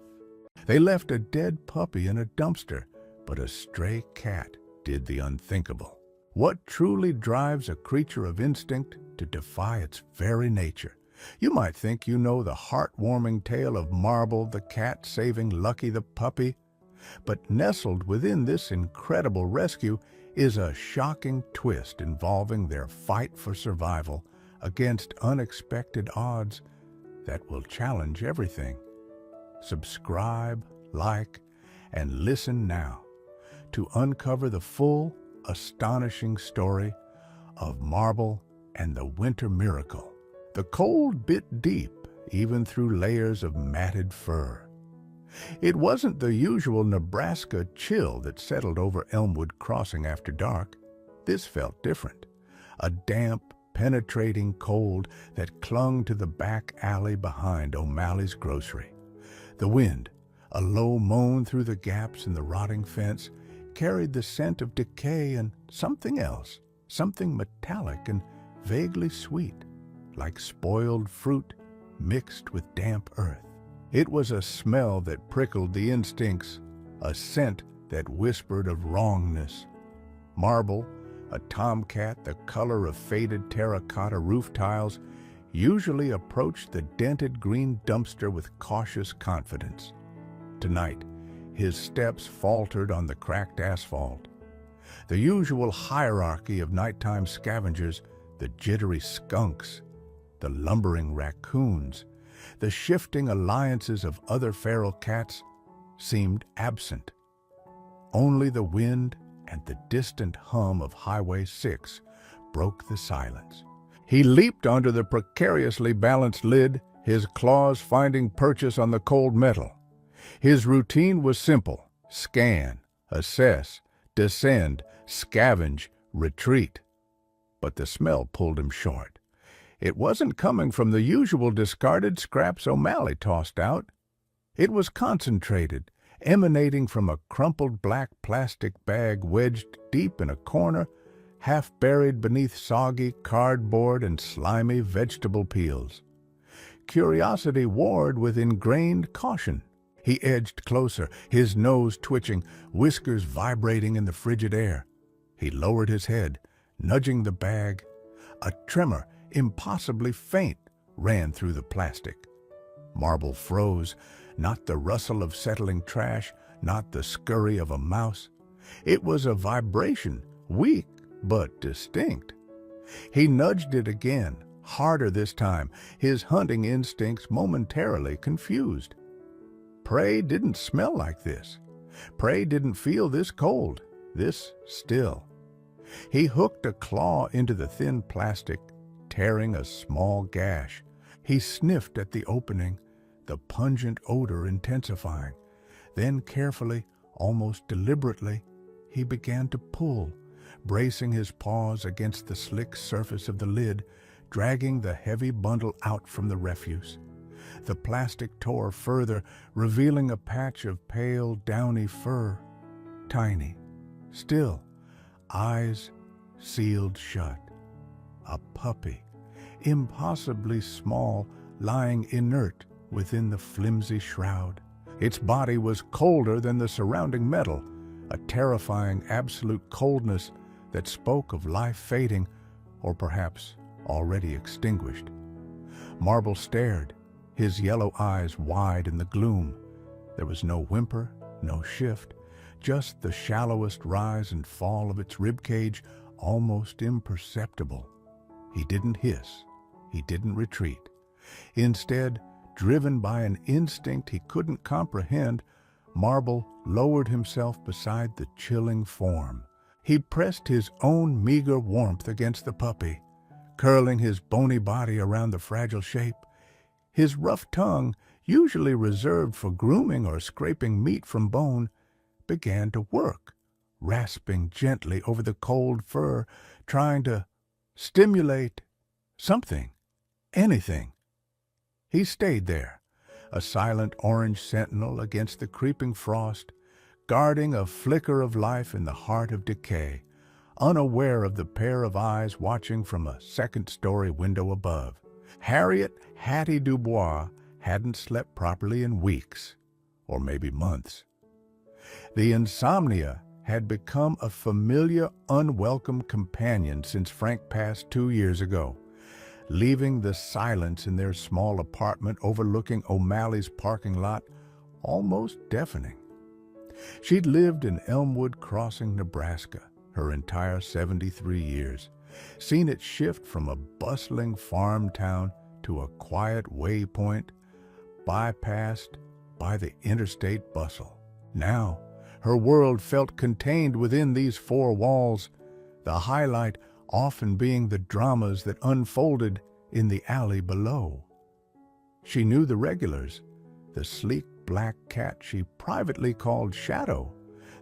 They left a dead puppy in a dumpster, but a stray cat did the unthinkable. What truly drives a creature of instinct to defy its very nature? You might think you know the heartwarming tale of Marble the cat saving Lucky the puppy, but nestled within this incredible rescue is a shocking twist involving their fight for survival against unexpected odds that will challenge everything. Subscribe, like, and listen now to uncover the full, astonishing story of Marble and the Winter Miracle. The cold bit deep, even through layers of matted fur. It wasn't the usual Nebraska chill that settled over Elmwood Crossing after dark. This felt different. A damp, penetrating cold that clung to the back alley behind O'Malley's grocery. The wind, a low moan through the gaps in the rotting fence, carried the scent of decay and something else, something metallic and vaguely sweet, like spoiled fruit mixed with damp earth. It was a smell that prickled the instincts, a scent that whispered of wrongness. Marble, a tomcat the color of faded terracotta roof tiles, usually approached the dented green dumpster with cautious confidence. Tonight, his steps faltered on the cracked asphalt. The usual hierarchy of nighttime scavengers, the jittery skunks, the lumbering raccoons, the shifting alliances of other feral cats, seemed absent. Only the wind and the distant hum of Highway 6 broke the silence. He leaped onto the precariously balanced lid, his claws finding purchase on the cold metal. His routine was simple: scan, assess, descend, scavenge, retreat. But the smell pulled him short. It wasn't coming from the usual discarded scraps O'Malley tossed out. It was concentrated, emanating from a crumpled black plastic bag wedged deep in a corner, half buried beneath soggy cardboard and slimy vegetable peels. Curiosity warred with ingrained caution. He edged closer, his nose twitching, whiskers vibrating in the frigid air. He lowered his head, nudging the bag. A tremor, impossibly faint, ran through the plastic. Marble froze, not the rustle of settling trash, not the scurry of a mouse. It was a vibration, weak but distinct. He nudged it again, harder this time, his hunting instincts momentarily confused. Prey didn't smell like this. Prey didn't feel this cold, this still. He hooked a claw into the thin plastic, tearing a small gash. He sniffed at the opening, the pungent odor intensifying. Then carefully, almost deliberately, he began to pull, bracing his paws against the slick surface of the lid, dragging the heavy bundle out from the refuse. The plastic tore further, revealing a patch of pale, downy fur. Tiny, still, eyes sealed shut. A puppy, impossibly small, lying inert within the flimsy shroud. Its body was colder than the surrounding metal, a terrifying absolute coldness that spoke of life fading, or perhaps already extinguished. Marble stared, his yellow eyes wide in the gloom. There was no whimper, no shift, just the shallowest rise and fall of its ribcage, almost imperceptible. He didn't hiss, he didn't retreat. Instead, driven by an instinct he couldn't comprehend, Marble lowered himself beside the chilling form. He pressed his own meager warmth against the puppy, curling his bony body around the fragile shape. His rough tongue, usually reserved for grooming or scraping meat from bone, began to work, rasping gently over the cold fur, trying to stimulate something, anything. He stayed there, a silent orange sentinel against the creeping frost, guarding a flicker of life in the heart of decay, unaware of the pair of eyes watching from a second-story window above. Harriet Hattie Dubois hadn't slept properly in weeks, or maybe months. The insomnia had become a familiar, unwelcome companion since Frank passed 2 years ago, leaving the silence in their small apartment overlooking O'Malley's parking lot almost deafening. She'd lived in Elmwood Crossing, Nebraska, her entire 73 years, seen it shift from a bustling farm town to a quiet waypoint, bypassed by the interstate bustle. Now, her world felt contained within these four walls, the highlight often being the dramas that unfolded in the alley below. She knew the regulars, the sleek black cat she privately called Shadow,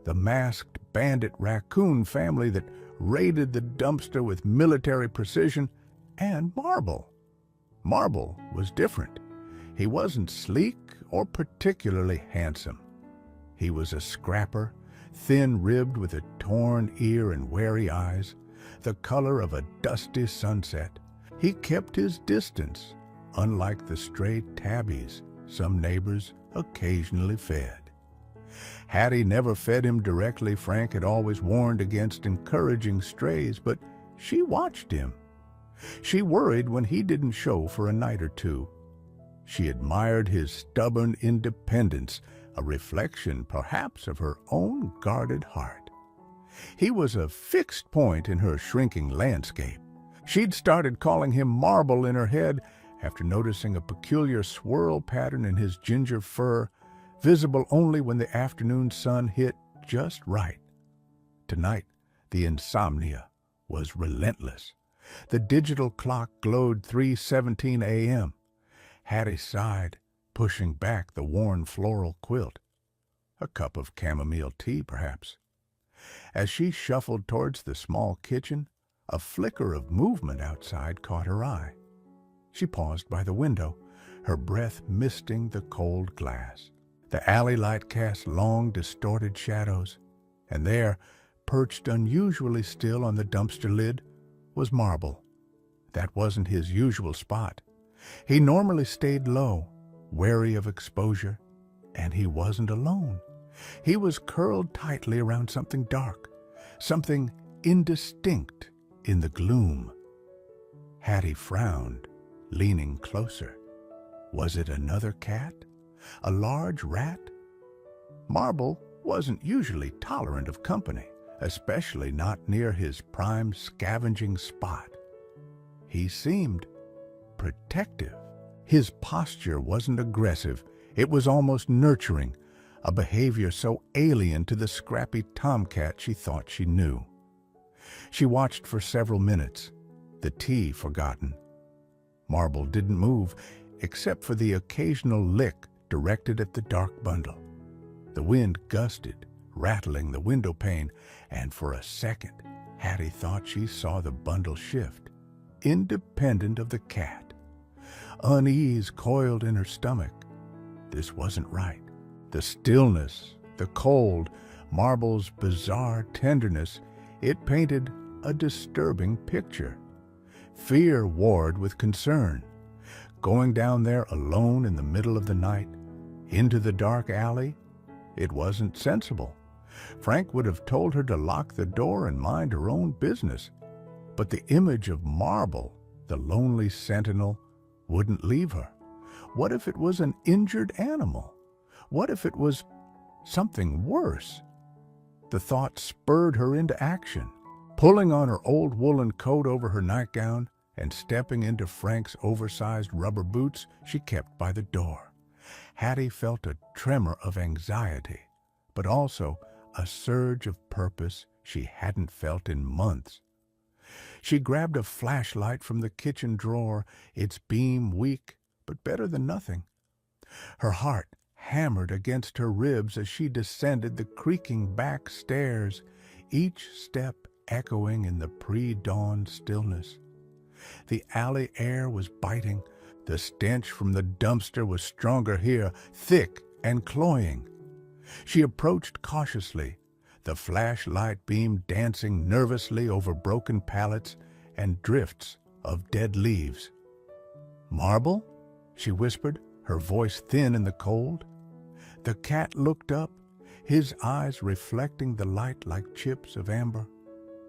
the masked bandit raccoon family that raided the dumpster with military precision, and Marble. Marble was different. He wasn't sleek or particularly handsome. He was a scrapper, thin-ribbed with a torn ear and wary eyes, the color of a dusty sunset. He kept his distance, unlike the stray tabbies some neighbors occasionally fed. Hattie never fed him directly. Frank had always warned against encouraging strays, but she watched him. She worried when he didn't show for a night or two. She admired his stubborn independence, a reflection perhaps of her own guarded heart. He was a fixed point in her shrinking landscape. She'd started calling him Marble in her head after noticing a peculiar swirl pattern in his ginger fur, visible only when the afternoon sun hit just right. Tonight, the insomnia was relentless. The digital clock glowed 3:17 a.m. Hattie sighed, pushing back the worn floral quilt. A cup of chamomile tea, perhaps. As she shuffled towards the small kitchen, a flicker of movement outside caught her eye. She paused by the window, her breath misting the cold glass. The alley light cast long, distorted shadows, and there, perched unusually still on the dumpster lid, was Marble. That wasn't his usual spot. He normally stayed low, wary of exposure, and he wasn't alone. He was curled tightly around something dark, something indistinct in the gloom. Hattie frowned, leaning closer. Was it another cat? A large rat? Marble wasn't usually tolerant of company, especially not near his prime scavenging spot. He seemed protective. His posture wasn't aggressive, it was almost nurturing, a behavior so alien to the scrappy tomcat she thought she knew. She watched for several minutes, the tea forgotten. Marble didn't move, except for the occasional lick directed at the dark bundle. The wind gusted, rattling the window pane, and for a second, Hattie thought she saw the bundle shift, independent of the cat. Unease coiled in her stomach. This wasn't right. The stillness, the cold, Marble's bizarre tenderness, it painted a disturbing picture. Fear warred with concern. Going down there alone in the middle of the night, into the dark alley, it wasn't sensible. Frank would have told her to lock the door and mind her own business. But the image of Marble, the lonely sentinel, wouldn't leave her. What if it was an injured animal? What if it was something worse? The thought spurred her into action. Pulling on her old woolen coat over her nightgown and stepping into Frank's oversized rubber boots, she kept by the door. Hattie felt a tremor of anxiety, but also a surge of purpose she hadn't felt in months. She grabbed a flashlight from the kitchen drawer, its beam weak, but better than nothing. Her heart hammered against her ribs as she descended the creaking back stairs, each step echoing in the pre-dawn stillness. The alley air was biting. The stench from the dumpster was stronger here, thick and cloying. She approached cautiously, the flashlight beam dancing nervously over broken pallets and drifts of dead leaves. "Marble?" she whispered, her voice thin in the cold. The cat looked up, his eyes reflecting the light like chips of amber.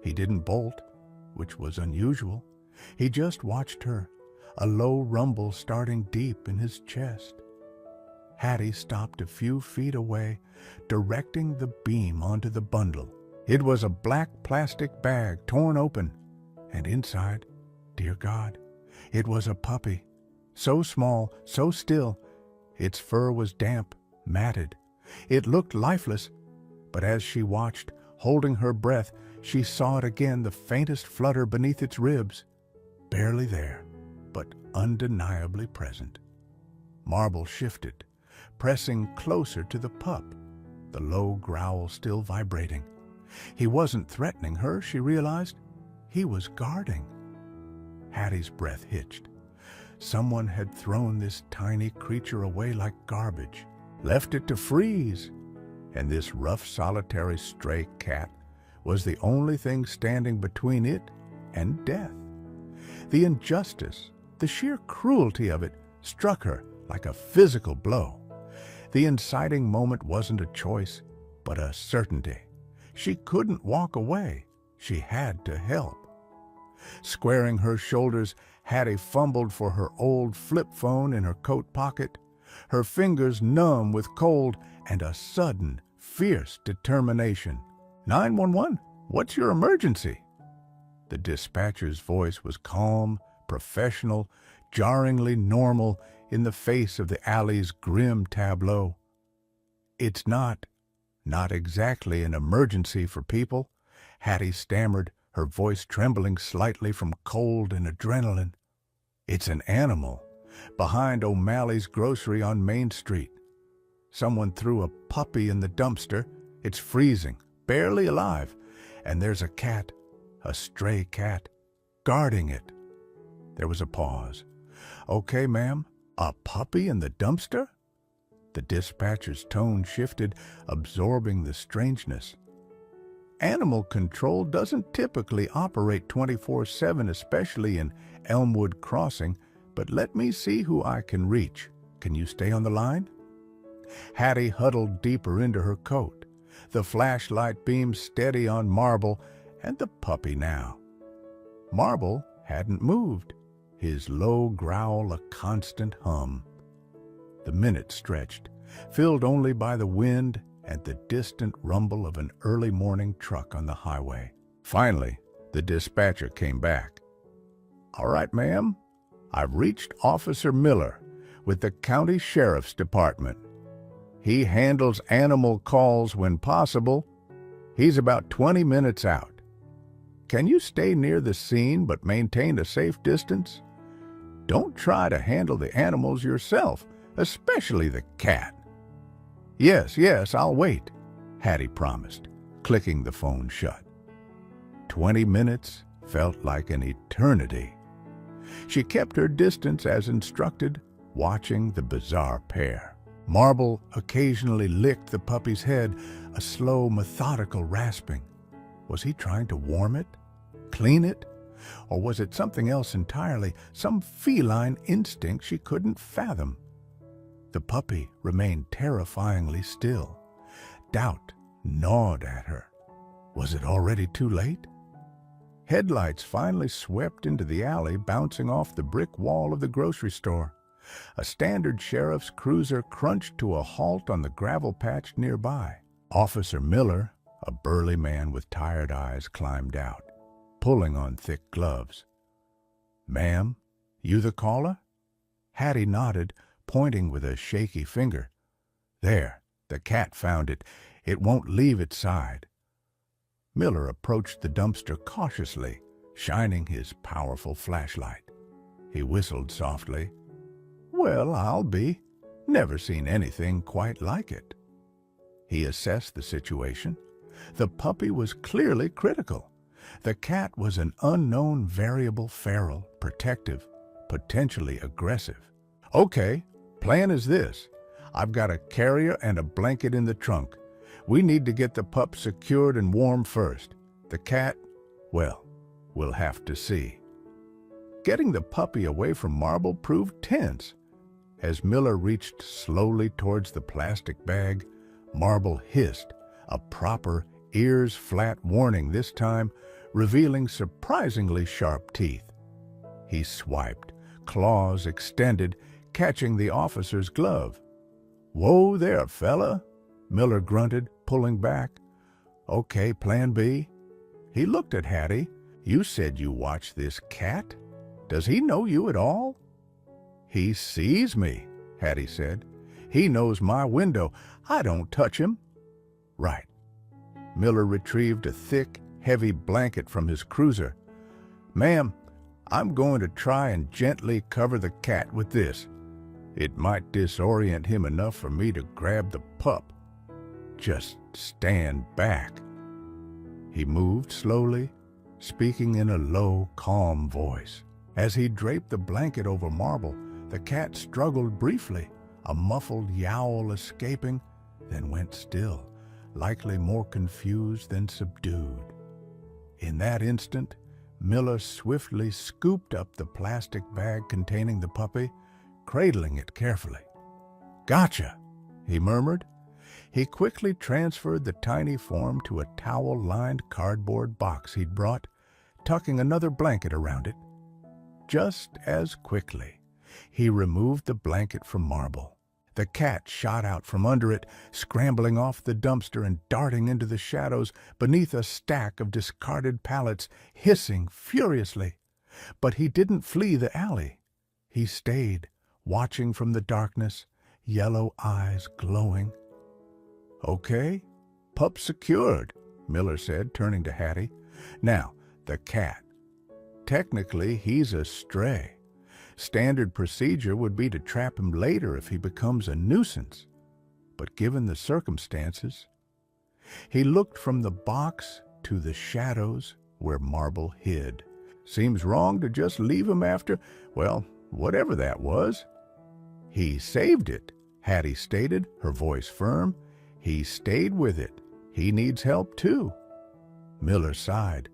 He didn't bolt, which was unusual. He just watched her, a low rumble starting deep in his chest. Hattie stopped a few feet away, directing the beam onto the bundle. It was a black plastic bag torn open, and inside, dear God, it was a puppy. So small, so still, its fur was damp, matted. It looked lifeless, but as she watched, holding her breath, she saw it again, the faintest flutter beneath its ribs. Barely there, but undeniably present. Marble shifted, pressing closer to the pup, the low growl still vibrating. He wasn't threatening her, she realized. He was guarding. Hattie's breath hitched. Someone had thrown this tiny creature away like garbage, left it to freeze, and this rough, solitary stray cat was the only thing standing between it and death. The injustice, the sheer cruelty of it, struck her like a physical blow. The inciting moment wasn't a choice, but a certainty. She couldn't walk away. She had to help. Squaring her shoulders, Hattie fumbled for her old flip phone in her coat pocket, her fingers numb with cold and a sudden, fierce determination. 911, what's your emergency? The dispatcher's voice was calm, professional, jarringly normal in the face of the alley's grim tableau. It's not exactly an emergency for people, Hattie stammered, her voice trembling slightly from cold and adrenaline. It's an animal, behind O'Malley's grocery on Main Street. Someone threw a puppy in the dumpster. It's freezing, barely alive, and there's a cat, a stray cat, guarding it. There was a pause. Okay, ma'am, a puppy in the dumpster? The dispatcher's tone shifted, absorbing the strangeness. Animal control doesn't typically operate 24/7, especially in Elmwood Crossing, but let me see who I can reach. Can you stay on the line? Hattie huddled deeper into her coat, the flashlight beam steady on Marble and the puppy now. Marble hadn't moved, his low growl a constant hum. The minutes stretched, filled only by the wind and the distant rumble of an early morning truck on the highway. Finally, the dispatcher came back. All right, ma'am, I've reached Officer Miller with the County Sheriff's Department. He handles animal calls when possible. He's about 20 minutes out. Can you stay near the scene but maintain a safe distance? Don't try to handle the animals yourself, especially the cat. Yes, I'll wait, Hattie promised, clicking the phone shut. 20 minutes felt like an eternity. She kept her distance as instructed, watching the bizarre pair. Marble occasionally licked the puppy's head, a slow, methodical rasping. Was he trying to warm it? Clean it? Or was it something else entirely, some feline instinct she couldn't fathom? The puppy remained terrifyingly still. Doubt gnawed at her. Was it already too late? Headlights finally swept into the alley, bouncing off the brick wall of the grocery store. A standard sheriff's cruiser crunched to a halt on the gravel patch nearby. Officer Miller, a burly man with tired eyes, climbed out, pulling on thick gloves. Ma'am, you the caller? Hattie nodded, pointing with a shaky finger. There, the cat found it. It won't leave its side. Miller approached the dumpster cautiously, shining his powerful flashlight. He whistled softly. Well, I'll be. Never seen anything quite like it. He assessed the situation. The puppy was clearly critical. The cat was an unknown variable feral, protective, potentially aggressive. Okay, plan is this. I've got a carrier and a blanket in the trunk. We need to get the pup secured and warm first. The cat, well, we'll have to see. Getting the puppy away from Marble proved tense. As Miller reached slowly towards the plastic bag, Marble hissed, a proper ears-flat warning this time, revealing surprisingly sharp teeth. He swiped, claws extended, catching the officer's glove. Whoa there, fella, Miller grunted, pulling back. Okay, plan B. He looked at Hattie. You said you watched this cat? Does he know you at all? He sees me, Hattie said. He knows my window. I don't touch him. Right. Miller retrieved a thick, heavy blanket from his cruiser. Ma'am, I'm going to try and gently cover the cat with this. It might disorient him enough for me to grab the pup. Just stand back. He moved slowly, speaking in a low, calm voice. As he draped the blanket over Marble, the cat struggled briefly, a muffled yowl escaping, then went still, likely more confused than subdued. In that instant, Miller swiftly scooped up the plastic bag containing the puppy, cradling it carefully. Gotcha, he murmured. He quickly transferred the tiny form to a towel-lined cardboard box he'd brought, tucking another blanket around it. Just as quickly, he removed the blanket from Marble. The cat shot out from under it, scrambling off the dumpster and darting into the shadows beneath a stack of discarded pallets, hissing furiously. But he didn't flee the alley. He stayed, watching from the darkness, yellow eyes glowing. "Okay, pup secured," Miller said, turning to Hattie. "Now, the cat. Technically, he's a stray. Standard procedure would be to trap him later if he becomes a nuisance. But given the circumstances..." He looked from the box to the shadows where Marble hid. "Seems wrong to just leave him after, well, whatever that was." "He saved it," Hattie stated, her voice firm. "He stayed with it. He needs help too." Miller sighed.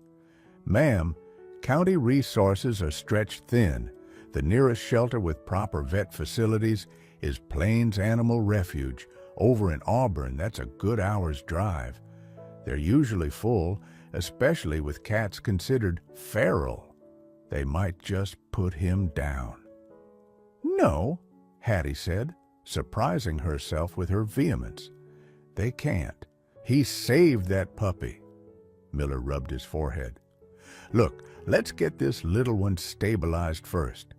"Ma'am, county resources are stretched thin. The nearest shelter with proper vet facilities is Plains Animal Refuge. Over in Auburn, that's a good hour's drive. They're usually full, especially with cats considered feral. They might just put him down." "No," Hattie said, surprising herself with her vehemence. "They can't. He saved that puppy." Miller rubbed his forehead. "Look, let's get this little one stabilized first.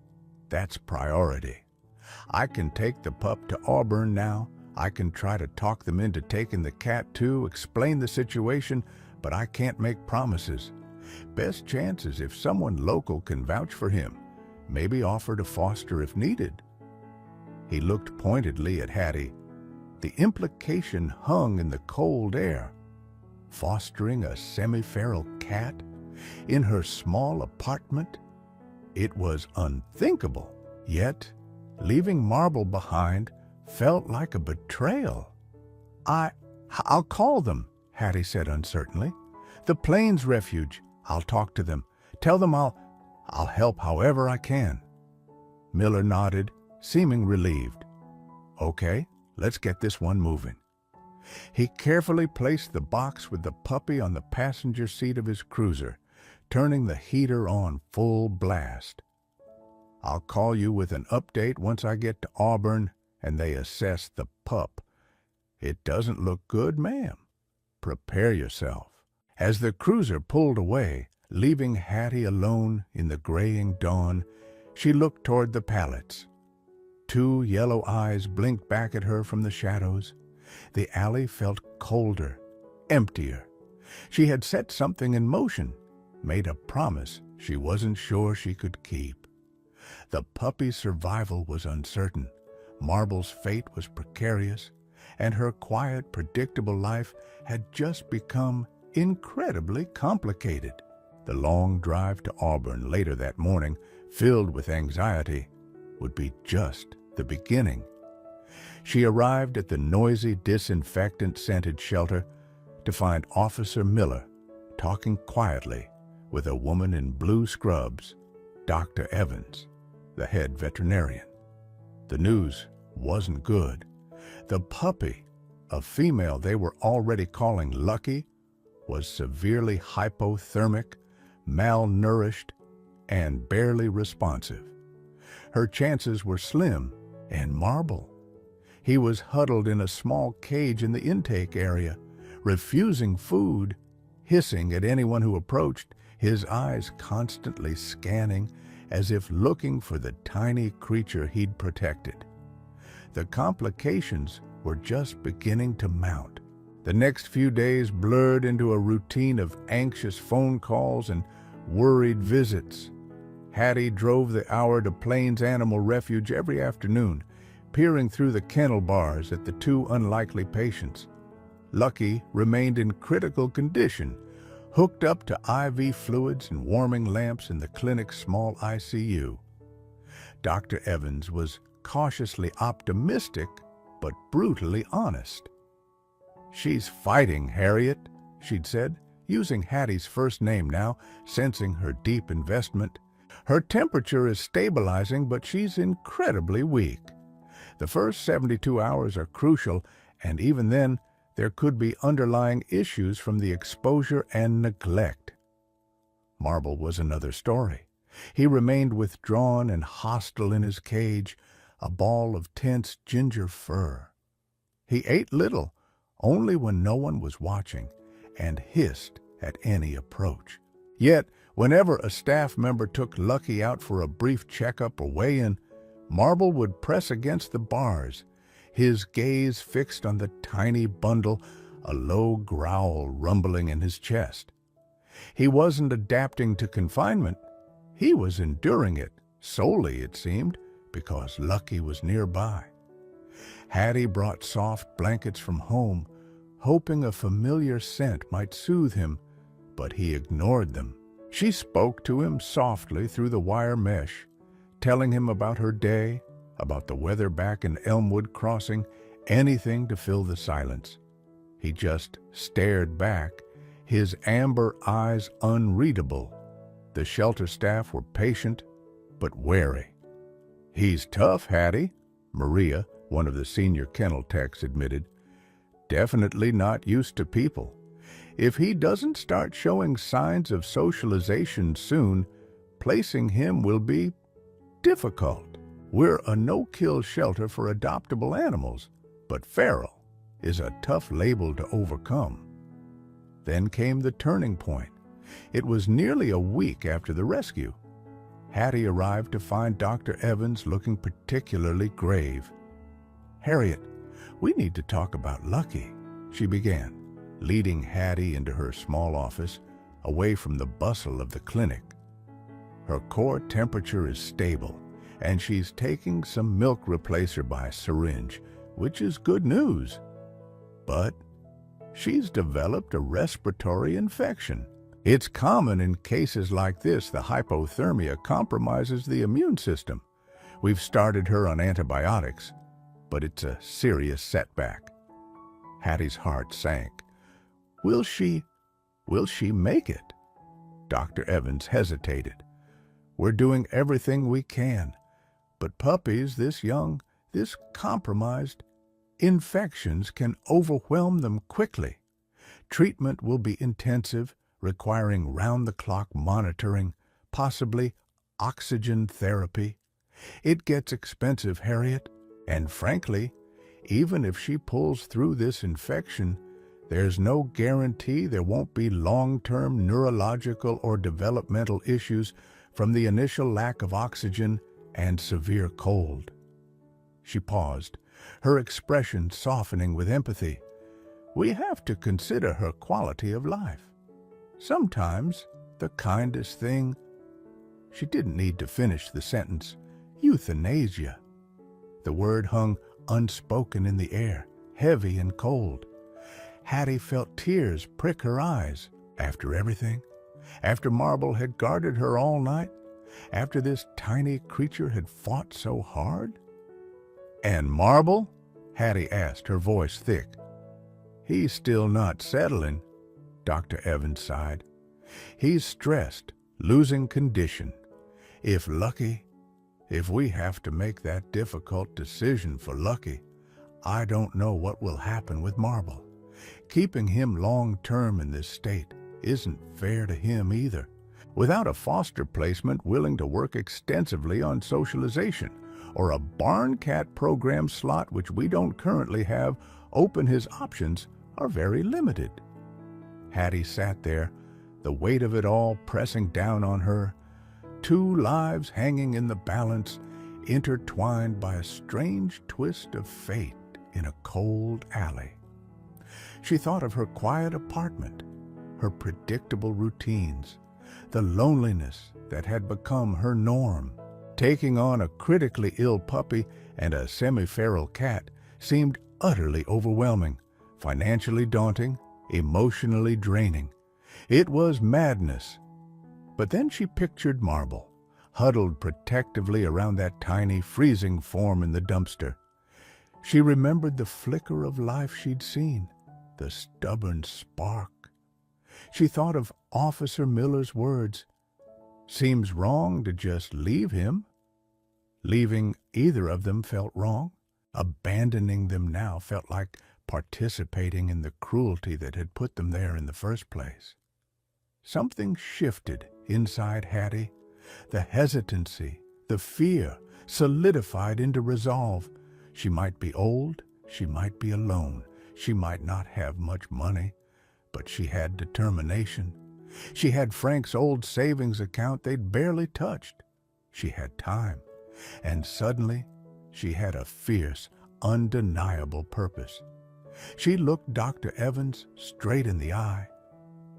That's priority. I can take the pup to Auburn now. I can try to talk them into taking the cat too, explain the situation, but I can't make promises. Best chance is if someone local can vouch for him, maybe offer to foster if needed." He looked pointedly at Hattie. The implication hung in the cold air. Fostering a semi-feral cat in her small apartment? It was unthinkable. Yet, leaving Marble behind felt like a betrayal. I'll call them," Hattie said uncertainly. "The Plains Refuge. I'll talk to them. Tell them I'll help however I can." Miller nodded, seeming relieved. "Okay, let's get this one moving." He carefully placed the box with the puppy on the passenger seat of his cruiser, turning the heater on full blast. "I'll call you with an update once I get to Auburn and they assess the pup. It doesn't look good, ma'am. Prepare yourself." As the cruiser pulled away, leaving Hattie alone in the graying dawn, she looked toward the pallets. Two yellow eyes blinked back at her from the shadows. The alley felt colder, emptier. She had set something in motion, made a promise she wasn't sure she could keep. The puppy's survival was uncertain, Marble's fate was precarious, and her quiet, predictable life had just become incredibly complicated. The long drive to Auburn later that morning, filled with anxiety, would be just the beginning. She arrived at the noisy, disinfectant-scented shelter to find Officer Miller talking quietly with a woman in blue scrubs, Dr. Evans, the head veterinarian. The news wasn't good. The puppy, a female they were already calling Lucky, was severely hypothermic, malnourished, and barely responsive. Her chances were slim, and Marble. He was huddled in a small cage in the intake area, refusing food, hissing at anyone who approached, his eyes constantly scanning as if looking for the tiny creature he'd protected. The complications were just beginning to mount. The next few days blurred into a routine of anxious phone calls and worried visits. Hattie drove the hour to Plains Animal Refuge every afternoon, peering through the kennel bars at the two unlikely patients. Lucky remained in critical condition, hooked up to IV fluids and warming lamps in the clinic's small ICU. Dr. Evans was cautiously optimistic, but brutally honest. "She's fighting, Harriet," she'd said, using Hattie's first name now, sensing her deep investment. "Her temperature is stabilizing, but she's incredibly weak. The first 72 hours are crucial, and even then, there could be underlying issues from the exposure and neglect." Marble was another story. He remained withdrawn and hostile in his cage, a ball of tense ginger fur. He ate little, only when no one was watching, and hissed at any approach. Yet, whenever a staff member took Lucky out for a brief checkup or weigh-in, Marble would press against the bars, his gaze fixed on the tiny bundle, a low growl rumbling in his chest. He wasn't adapting to confinement. He was enduring it, solely, it seemed, because Lucky was nearby. Hattie brought soft blankets from home, hoping a familiar scent might soothe him, but he ignored them. She spoke to him softly through the wire mesh, telling him about her day, about the weather back in Elmwood Crossing, anything to fill the silence. He just stared back, his amber eyes unreadable. The shelter staff were patient, but wary. "He's tough, Hattie," Maria, one of the senior kennel techs, admitted. "Definitely not used to people. If he doesn't start showing signs of socialization soon, placing him will be difficult. We're a no-kill shelter for adoptable animals, but feral is a tough label to overcome." Then came the turning point. It was nearly a week after the rescue. Hattie arrived to find Dr. Evans looking particularly grave. "Harriet, we need to talk about Lucky," she began, leading Hattie into her small office, away from the bustle of the clinic. "Her core temperature is stable, and she's taking some milk replacer by syringe, which is good news. But she's developed a respiratory infection. It's common in cases like this. The hypothermia compromises the immune system. We've started her on antibiotics, but it's a serious setback." Hattie's heart sank. Will she make it?" Dr. Evans hesitated. "We're doing everything we can, but puppies this young, this compromised, infections can overwhelm them quickly. Treatment will be intensive, requiring round-the-clock monitoring, possibly oxygen therapy. It gets expensive, Harriet, and frankly, even if she pulls through this infection, there's no guarantee there won't be long-term neurological or developmental issues from the initial lack of oxygen and severe cold." She paused, her expression softening with empathy. "We have to consider her quality of life. Sometimes the kindest thing—" She didn't need to finish the sentence. Euthanasia. The word hung unspoken in the air, heavy and cold. Hattie felt tears prick her eyes. After everything? After Marble had guarded her all night? After this tiny creature had fought so hard? "And Marble?" Hattie asked, her voice thick. "He's still not settling," Dr. Evans sighed. "He's stressed, losing condition. If we have to make that difficult decision for Lucky, I don't know what will happen with Marble. Keeping him long-term in this state isn't fair to him either. Without a foster placement willing to work extensively on socialization, or a barn cat program slot, which we don't currently have open, his options are very limited." Hattie sat there, the weight of it all pressing down on her. Two lives hanging in the balance, intertwined by a strange twist of fate in a cold alley. She thought of her quiet apartment, her predictable routines, the loneliness that had become her norm. Taking on a critically ill puppy and a semi-feral cat seemed utterly overwhelming, financially daunting, emotionally draining. It was madness. But then she pictured Marble, huddled protectively around that tiny, freezing form in the dumpster. She remembered the flicker of life she'd seen, the stubborn spark. She thought of Officer Miller's words, "Seems wrong to just leave him." Leaving either of them felt wrong. Abandoning them now felt like participating in the cruelty that had put them there in the first place. Something shifted inside Hattie. The hesitancy, the fear, solidified into resolve. She might be old, she might be alone, she might not have much money, but she had determination. She had Frank's old savings account they'd barely touched. She had time, and suddenly she had a fierce, undeniable purpose. She looked Dr. Evans straight in the eye.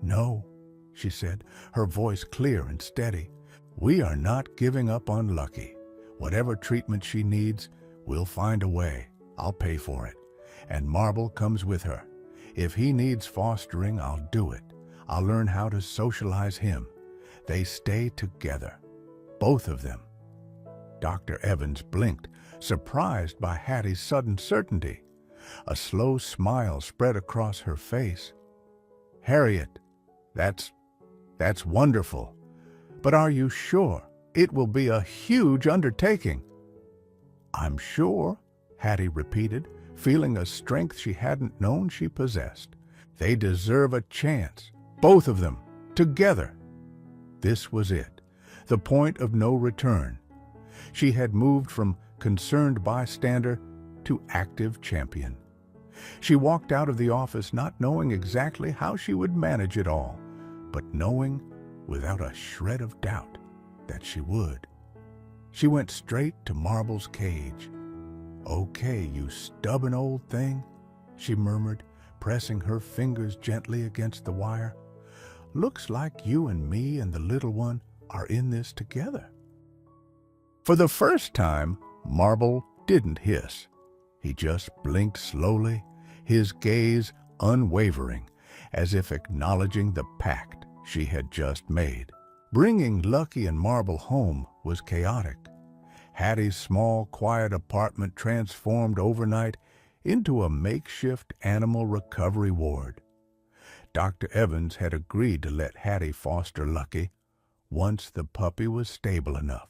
"No," she said, her voice clear and steady. "We are not giving up on Lucky. Whatever treatment she needs, we'll find a way. I'll pay for it. And Marble comes with her. If he needs fostering, I'll do it. I'll learn how to socialize him. They stay together. Both of them." Dr. Evans blinked, surprised by Hattie's sudden certainty. A slow smile spread across her face. "Harriet, that's wonderful. But are you sure? It will be a huge undertaking." "I'm sure," Hattie repeated, feeling a strength she hadn't known she possessed. "They deserve a chance, both of them, together." This was it, the point of no return. She had moved from concerned bystander to active champion. She walked out of the office not knowing exactly how she would manage it all, but knowing without a shred of doubt that she would. She went straight to Marble's cage. "Okay, you stubborn old thing," she murmured, pressing her fingers gently against the wire. "Looks like you and me and the little one are in this together." For the first time, Marble didn't hiss. He just blinked slowly, his gaze unwavering, as if acknowledging the pact she had just made. Bringing Lucky and Marble home was chaotic. Hattie's small, quiet apartment transformed overnight into a makeshift animal recovery ward. Dr. Evans had agreed to let Hattie foster Lucky once the puppy was stable enough,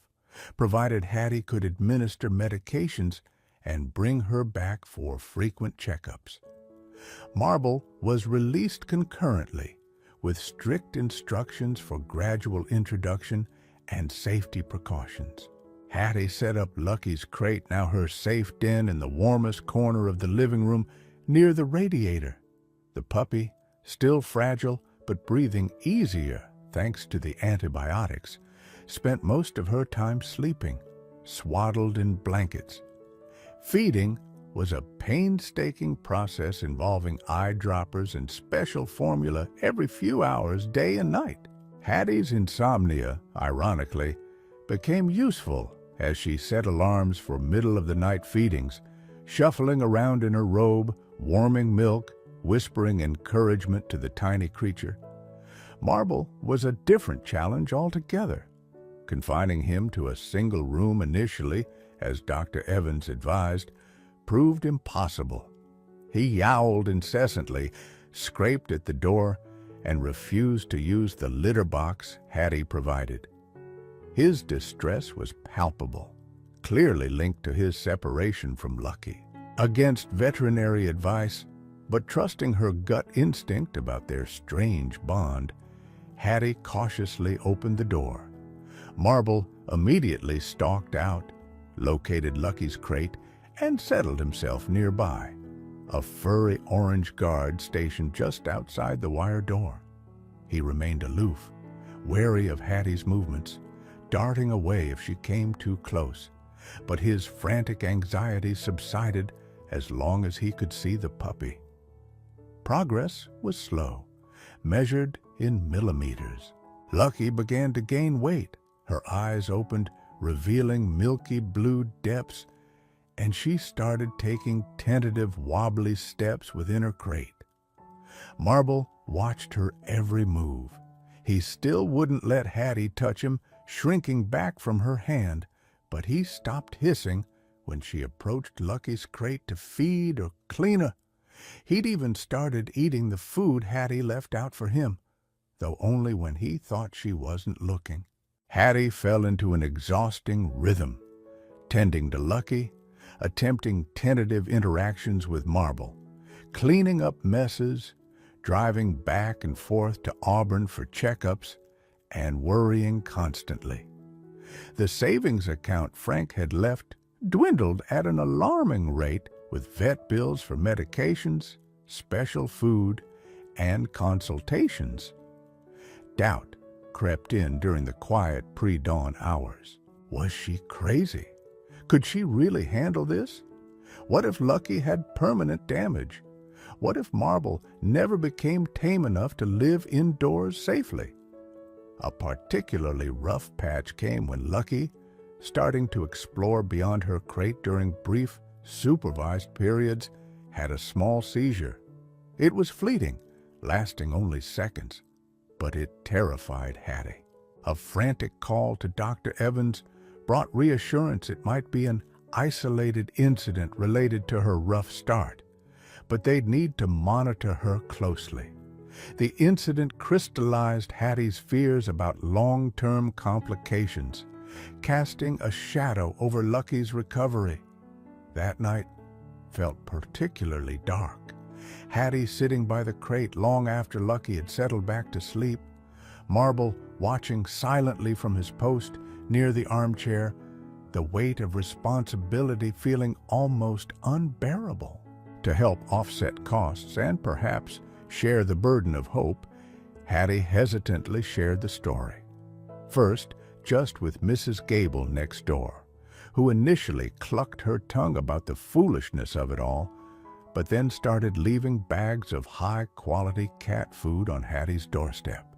provided Hattie could administer medications and bring her back for frequent checkups. Marble was released concurrently, with strict instructions for gradual introduction and safety precautions. Hattie set up Lucky's crate, now her safe den, in the warmest corner of the living room near the radiator. The puppy, still fragile but breathing easier thanks to the antibiotics, spent most of her time sleeping, swaddled in blankets. Feeding was a painstaking process involving eyedroppers and special formula every few hours, day and night. Hattie's insomnia, ironically, became useful as she set alarms for middle-of-the-night feedings, shuffling around in her robe, warming milk, whispering encouragement to the tiny creature. Marble was a different challenge altogether. Confining him to a single room initially, as Dr. Evans advised, proved impossible. He yowled incessantly, scraped at the door, and refused to use the litter box Hattie provided. His distress was palpable, clearly linked to his separation from Lucky. Against veterinary advice, but trusting her gut instinct about their strange bond, Hattie cautiously opened the door. Marble immediately stalked out, located Lucky's crate, and settled himself nearby, a furry orange guard stationed just outside the wire door. He remained aloof, wary of Hattie's movements, darting away if she came too close, but his frantic anxiety subsided as long as he could see the puppy. Progress was slow, measured in millimeters. Lucky began to gain weight. Her eyes opened, revealing milky blue depths, and she started taking tentative, wobbly steps within her crate. Marble watched her every move. He still wouldn't let Hattie touch him, shrinking back from her hand, but he stopped hissing when she approached Lucky's crate to feed or clean her. He'd even started eating the food Hattie left out for him, though only when he thought she wasn't looking. Hattie fell into an exhausting rhythm, tending to Lucky, attempting tentative interactions with Marble, cleaning up messes, driving back and forth to Auburn for checkups, and worrying constantly. The savings account Frank had left dwindled at an alarming rate, with vet bills for medications, special food, and consultations. Doubt crept in during the quiet pre-dawn hours. Was she crazy? Could she really handle this? What if Lucky had permanent damage? What if Marble never became tame enough to live indoors safely? A particularly rough patch came when Lucky, starting to explore beyond her crate during brief, supervised periods, had a small seizure. It was fleeting, lasting only seconds, but it terrified Hattie. A frantic call to Dr. Evans brought reassurance it might be an isolated incident related to her rough start, but they'd need to monitor her closely. The incident crystallized Hattie's fears about long-term complications, casting a shadow over Lucky's recovery. That night felt particularly dark. Hattie sitting by the crate long after Lucky had settled back to sleep, Marble watching silently from his post near the armchair, the weight of responsibility feeling almost unbearable. To help offset costs and perhaps share the burden of hope, Hattie hesitantly shared the story. First, just with Mrs. Gable next door, who initially clucked her tongue about the foolishness of it all, but then started leaving bags of high-quality cat food on Hattie's doorstep.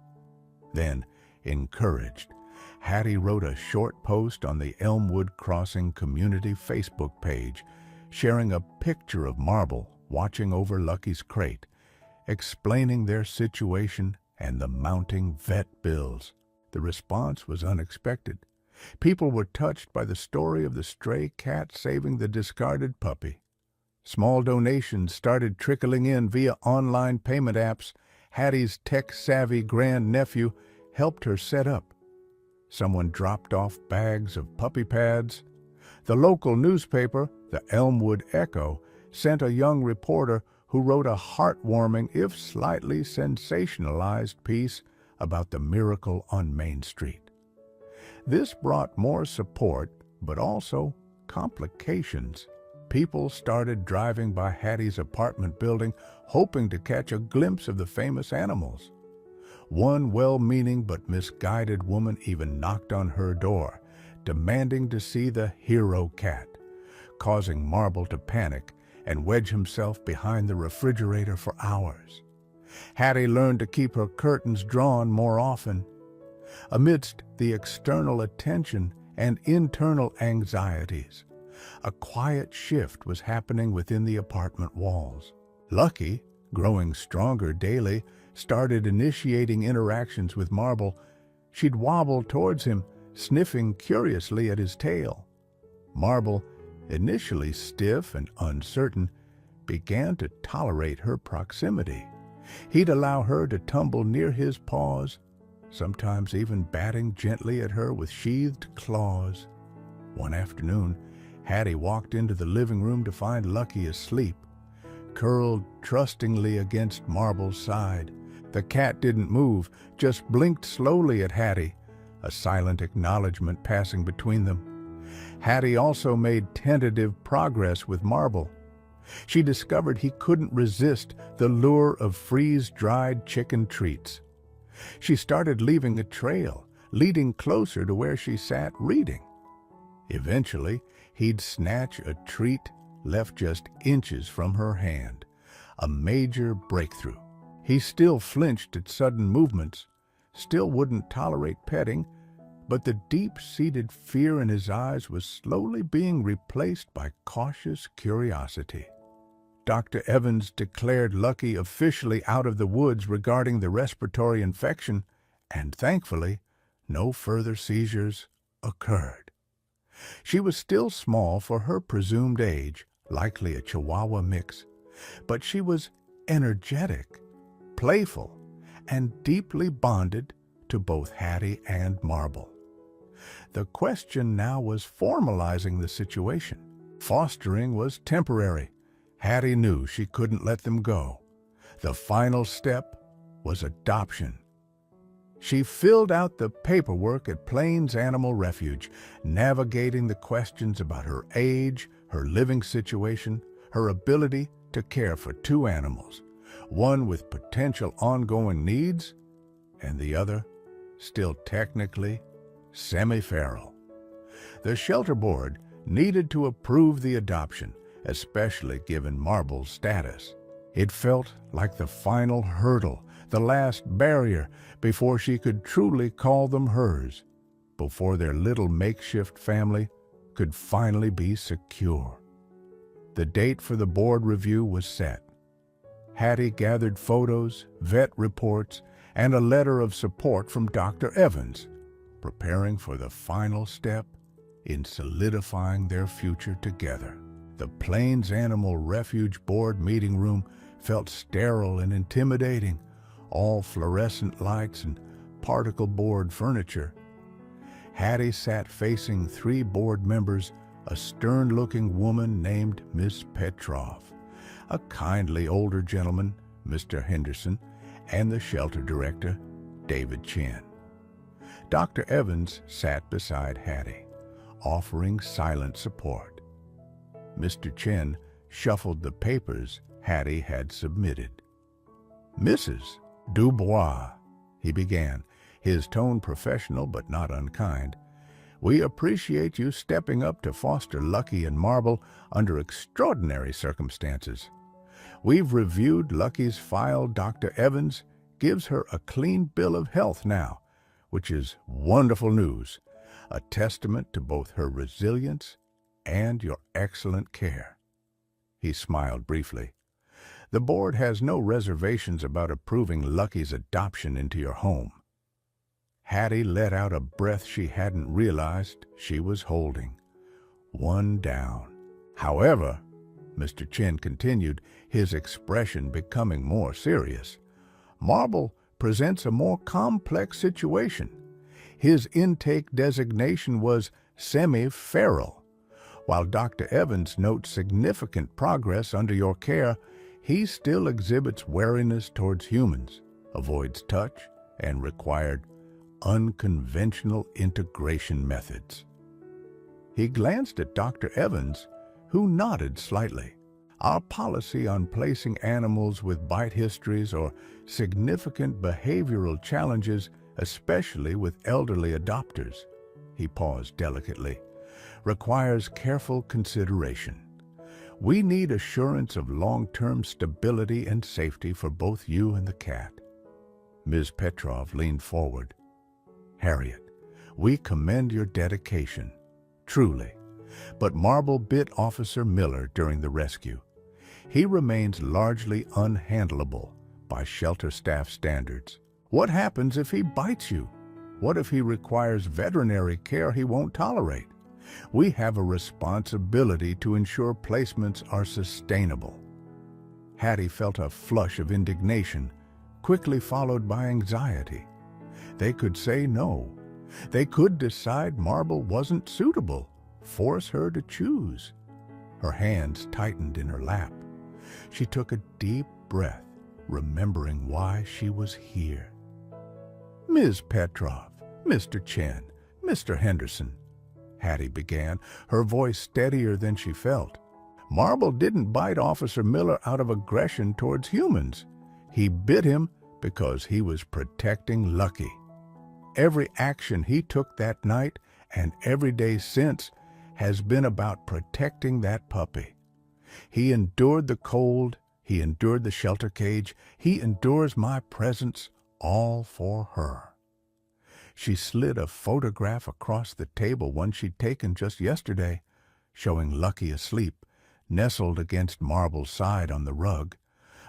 Then, encouraged, Hattie wrote a short post on the Elmwood Crossing Community Facebook page, sharing a picture of Marble watching over Lucky's crate, explaining their situation and the mounting vet bills. The response was unexpected. People were touched by the story of the stray cat saving the discarded puppy. Small donations started trickling in via online payment apps Hattie's tech-savvy grandnephew helped her set up. Someone dropped off bags of puppy pads. The local newspaper, the Elmwood Echo, sent a young reporter who wrote a heartwarming, if slightly sensationalized piece about the miracle on Main Street. This brought more support, but also complications. People started driving by Hattie's apartment building, hoping to catch a glimpse of the famous animals. One well-meaning but misguided woman even knocked on her door, demanding to see the hero cat, causing Marble to panic and wedge himself behind the refrigerator for hours. Hattie learned to keep her curtains drawn more often. Amidst the external attention and internal anxieties, a quiet shift was happening within the apartment walls. Lucky, growing stronger daily, started initiating interactions with Marble. She'd wobble towards him, sniffing curiously at his tail. Marble, initially stiff and uncertain, began to tolerate her proximity. He'd allow her to tumble near his paws, sometimes even batting gently at her with sheathed claws. One afternoon, Hattie walked into the living room to find Lucky asleep, curled trustingly against Marble's side. The cat didn't move, just blinked slowly at Hattie, a silent acknowledgement passing between them. Hattie also made tentative progress with Marble. She discovered he couldn't resist the lure of freeze-dried chicken treats. She started leaving a trail, leading closer to where she sat reading. Eventually, he'd snatch a treat left just inches from her hand, a major breakthrough. He still flinched at sudden movements, still wouldn't tolerate petting, but the deep-seated fear in his eyes was slowly being replaced by cautious curiosity. Dr. Evans declared Lucky officially out of the woods regarding the respiratory infection, and thankfully, no further seizures occurred. She was still small for her presumed age, likely a Chihuahua mix, but she was energetic, playful, and deeply bonded to both Hattie and Marble. The question now was formalizing the situation. Fostering was temporary. Hattie knew she couldn't let them go. The final step was adoption. She filled out the paperwork at Plains Animal Refuge, navigating the questions about her age, her living situation, her ability to care for two animals, one with potential ongoing needs and the other still technically semi-feral. The shelter board needed to approve the adoption, especially given Marble's status. It felt like the final hurdle, the last barrier before she could truly call them hers, before their little makeshift family could finally be secure. The date for the board review was set. Hattie gathered photos, vet reports, and a letter of support from Dr. Evans, preparing for the final step in solidifying their future together. The Plains Animal Refuge Board meeting room felt sterile and intimidating, all fluorescent lights and particle board furniture. Hattie sat facing three board members, a stern-looking woman named Miss Petrov, a kindly older gentleman, Mr. Henderson, and the shelter director, David Chen. Dr. Evans sat beside Hattie, offering silent support. Mr. Chen shuffled the papers Hattie had submitted. "Mrs. Dubois," he began, his tone professional but not unkind, "we appreciate you stepping up to foster Lucky and Marble under extraordinary circumstances. We've reviewed Lucky's file. Dr. Evans gives her a clean bill of health now, which is wonderful news, a testament to both her resilience and your excellent care." He smiled briefly. "The board has no reservations about approving Lucky's adoption into your home." Hattie let out a breath she hadn't realized she was holding. One down. "However," Mr. Chen continued, his expression becoming more serious, "Marble presents a more complex situation. His intake designation was semi-feral. While Dr. Evans notes significant progress under your care, he still exhibits wariness towards humans, avoids touch, and required unconventional integration methods." He glanced at Dr. Evans, who nodded slightly. "Our policy on placing animals with bite histories or significant behavioral challenges, especially with elderly adopters," he paused delicately, "requires careful consideration. We need assurance of long-term stability and safety for both you and the cat." Ms. Petrov leaned forward. "Harriet, we commend your dedication, truly, but Marble bit Officer Miller during the rescue. He remains largely unhandleable by shelter staff standards. What happens if he bites you? What if he requires veterinary care he won't tolerate? We have a responsibility to ensure placements are sustainable." Hattie felt a flush of indignation, quickly followed by anxiety. They could say no. They could decide Marble wasn't suitable, force her to choose. Her hands tightened in her lap. She took a deep breath, remembering why she was here. "Ms. Petrov, Mr. Chen, Mr. Henderson," Hattie began, her voice steadier than she felt. "Marble didn't bite Officer Miller out of aggression towards humans. He bit him because he was protecting Lucky. Every action he took that night and every day since has been about protecting that puppy. He endured the cold, he endured the shelter cage, he endures my presence, all for her." She slid a photograph across the table, one she'd taken just yesterday, showing Lucky asleep, nestled against Marble's side on the rug,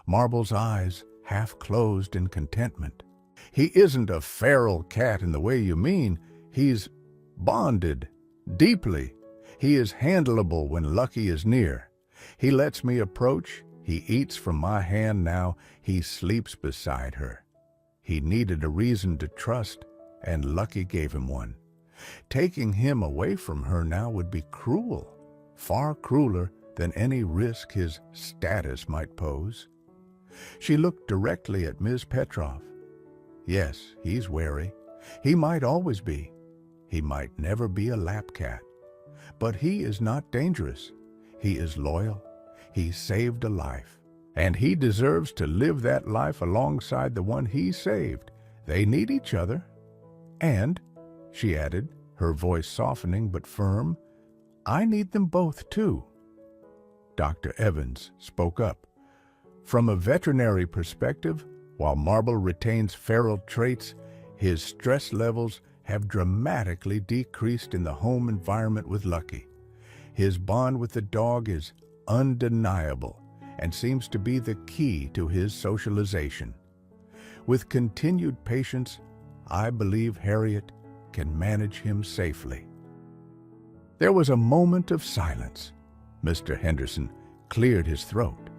Marble's eyes half closed in contentment. "He isn't a feral cat in the way you mean. He's bonded, deeply. He is handleable when Lucky is near. He lets me approach, he eats from my hand now, he sleeps beside her. He needed a reason to trust, and Lucky gave him one. Taking him away from her now would be cruel, far crueler than any risk his status might pose." She looked directly at Ms. Petrov. Yes, he's wary. He might always be. He might never be a lap cat. But he is not dangerous. He is loyal. He saved a life. And he deserves to live that life alongside the one he saved. They need each other. And, she added, her voice softening but firm, I need them both too. Dr. Evans spoke up. From a veterinary perspective, while Marble retains feral traits, his stress levels have dramatically decreased in the home environment with Lucky. His bond with the dog is undeniable and seems to be the key to his socialization. With continued patience, I believe Harriet can manage him safely. There was a moment of silence. Mr. Henderson cleared his throat.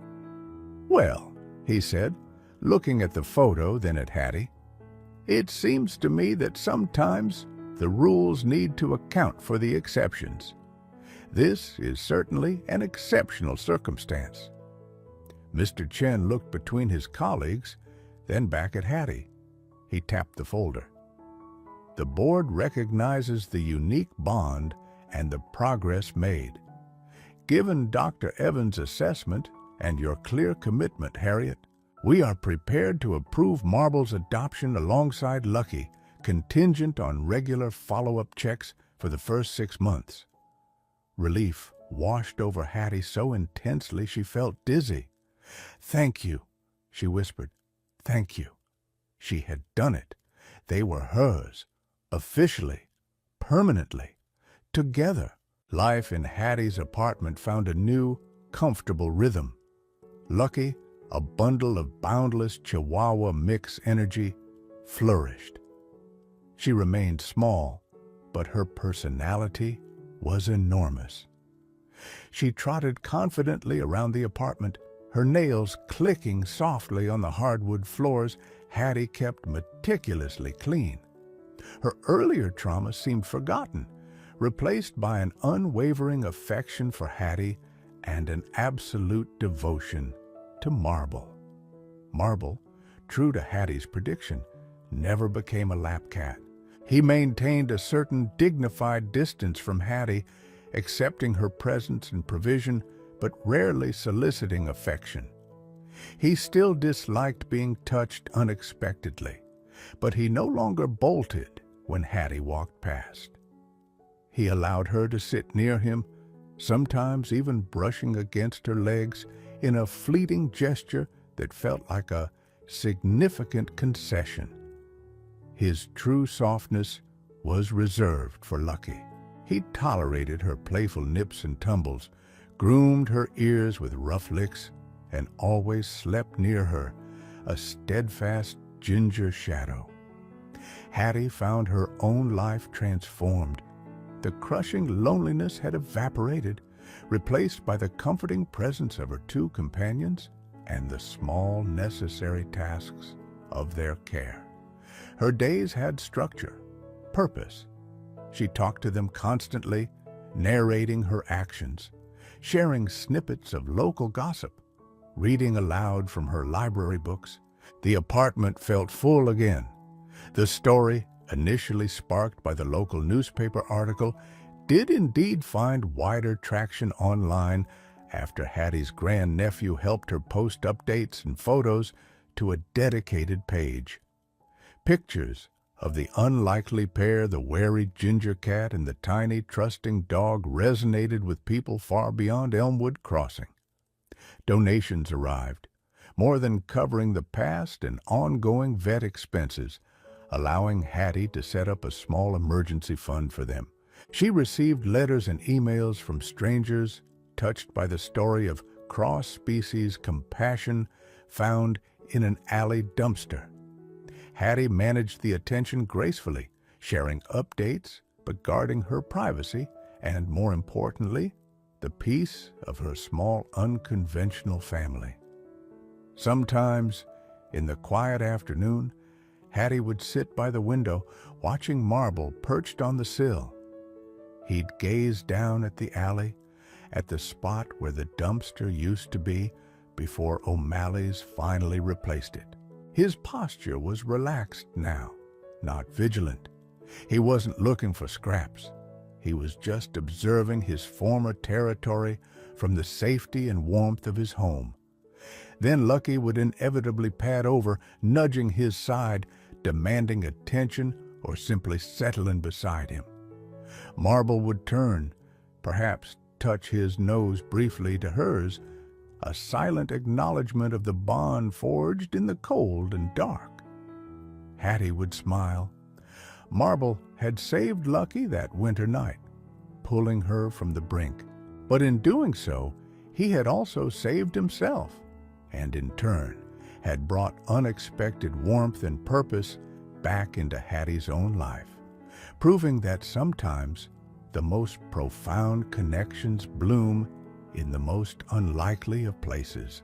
Well, he said, looking at the photo, then at Hattie, it seems to me that sometimes the rules need to account for the exceptions. This is certainly an exceptional circumstance. Mr. Chen looked between his colleagues, then back at Hattie. He tapped the folder. The board recognizes the unique bond and the progress made. Given Dr. Evans' assessment and your clear commitment, Harriet, we are prepared to approve Marble's adoption alongside Lucky, contingent on regular follow-up checks for the first 6 months. Relief washed over Hattie so intensely she felt dizzy. Thank you, she whispered. Thank you. She had done it. They were hers, officially, permanently, together. Life in Hattie's apartment found a new, comfortable rhythm. Lucky, a bundle of boundless Chihuahua mix energy, flourished. She remained small, but her personality was enormous. She trotted confidently around the apartment, her nails clicking softly on the hardwood floors Hattie kept meticulously clean. Her earlier trauma seemed forgotten, replaced by an unwavering affection for Hattie and an absolute devotion to Marble. Marble, true to Hattie's prediction, never became a lap cat. He maintained a certain dignified distance from Hattie, accepting her presence and provision, but rarely soliciting affection. He still disliked being touched unexpectedly, but he no longer bolted when Hattie walked past. He allowed her to sit near him, sometimes even brushing against her legs in a fleeting gesture that felt like a significant concession. His true softness was reserved for Lucky. He tolerated her playful nips and tumbles, groomed her ears with rough licks, and always slept near her, a steadfast ginger shadow. Hattie found her own life transformed. The crushing loneliness had evaporated, replaced by the comforting presence of her two companions and the small necessary tasks of their care. Her days had structure, purpose. She talked to them constantly, narrating her actions, sharing snippets of local gossip, reading aloud from her library books. The apartment felt full again. The story, initially sparked by the local newspaper article, did indeed find wider traction online after Hattie's grandnephew helped her post updates and photos to a dedicated page. Pictures of the unlikely pair, the wary ginger cat and the tiny, trusting dog, resonated with people far beyond Elmwood Crossing. Donations arrived, more than covering the past and ongoing vet expenses, allowing Hattie to set up a small emergency fund for them. She received letters and emails from strangers touched by the story of cross-species compassion found in an alley dumpster. Hattie managed the attention gracefully, sharing updates but guarding her privacy and, more importantly, the peace of her small, unconventional family. Sometimes, in the quiet afternoon, Hattie would sit by the window, watching Marble perched on the sill. He'd gaze down at the alley, at the spot where the dumpster used to be before O'Malley's finally replaced it. His posture was relaxed now, not vigilant. He wasn't looking for scraps. He was just observing his former territory from the safety and warmth of his home. Then Lucky would inevitably pad over, nudging his side, demanding attention or simply settling beside him. Marble would turn, perhaps touch his nose briefly to hers, a silent acknowledgement of the bond forged in the cold and dark. Hattie would smile. Marble had saved Lucky that winter night, pulling her from the brink. But in doing so, he had also saved himself, and in turn had brought unexpected warmth and purpose back into Hattie's own life, proving that sometimes the most profound connections bloom in the most unlikely of places.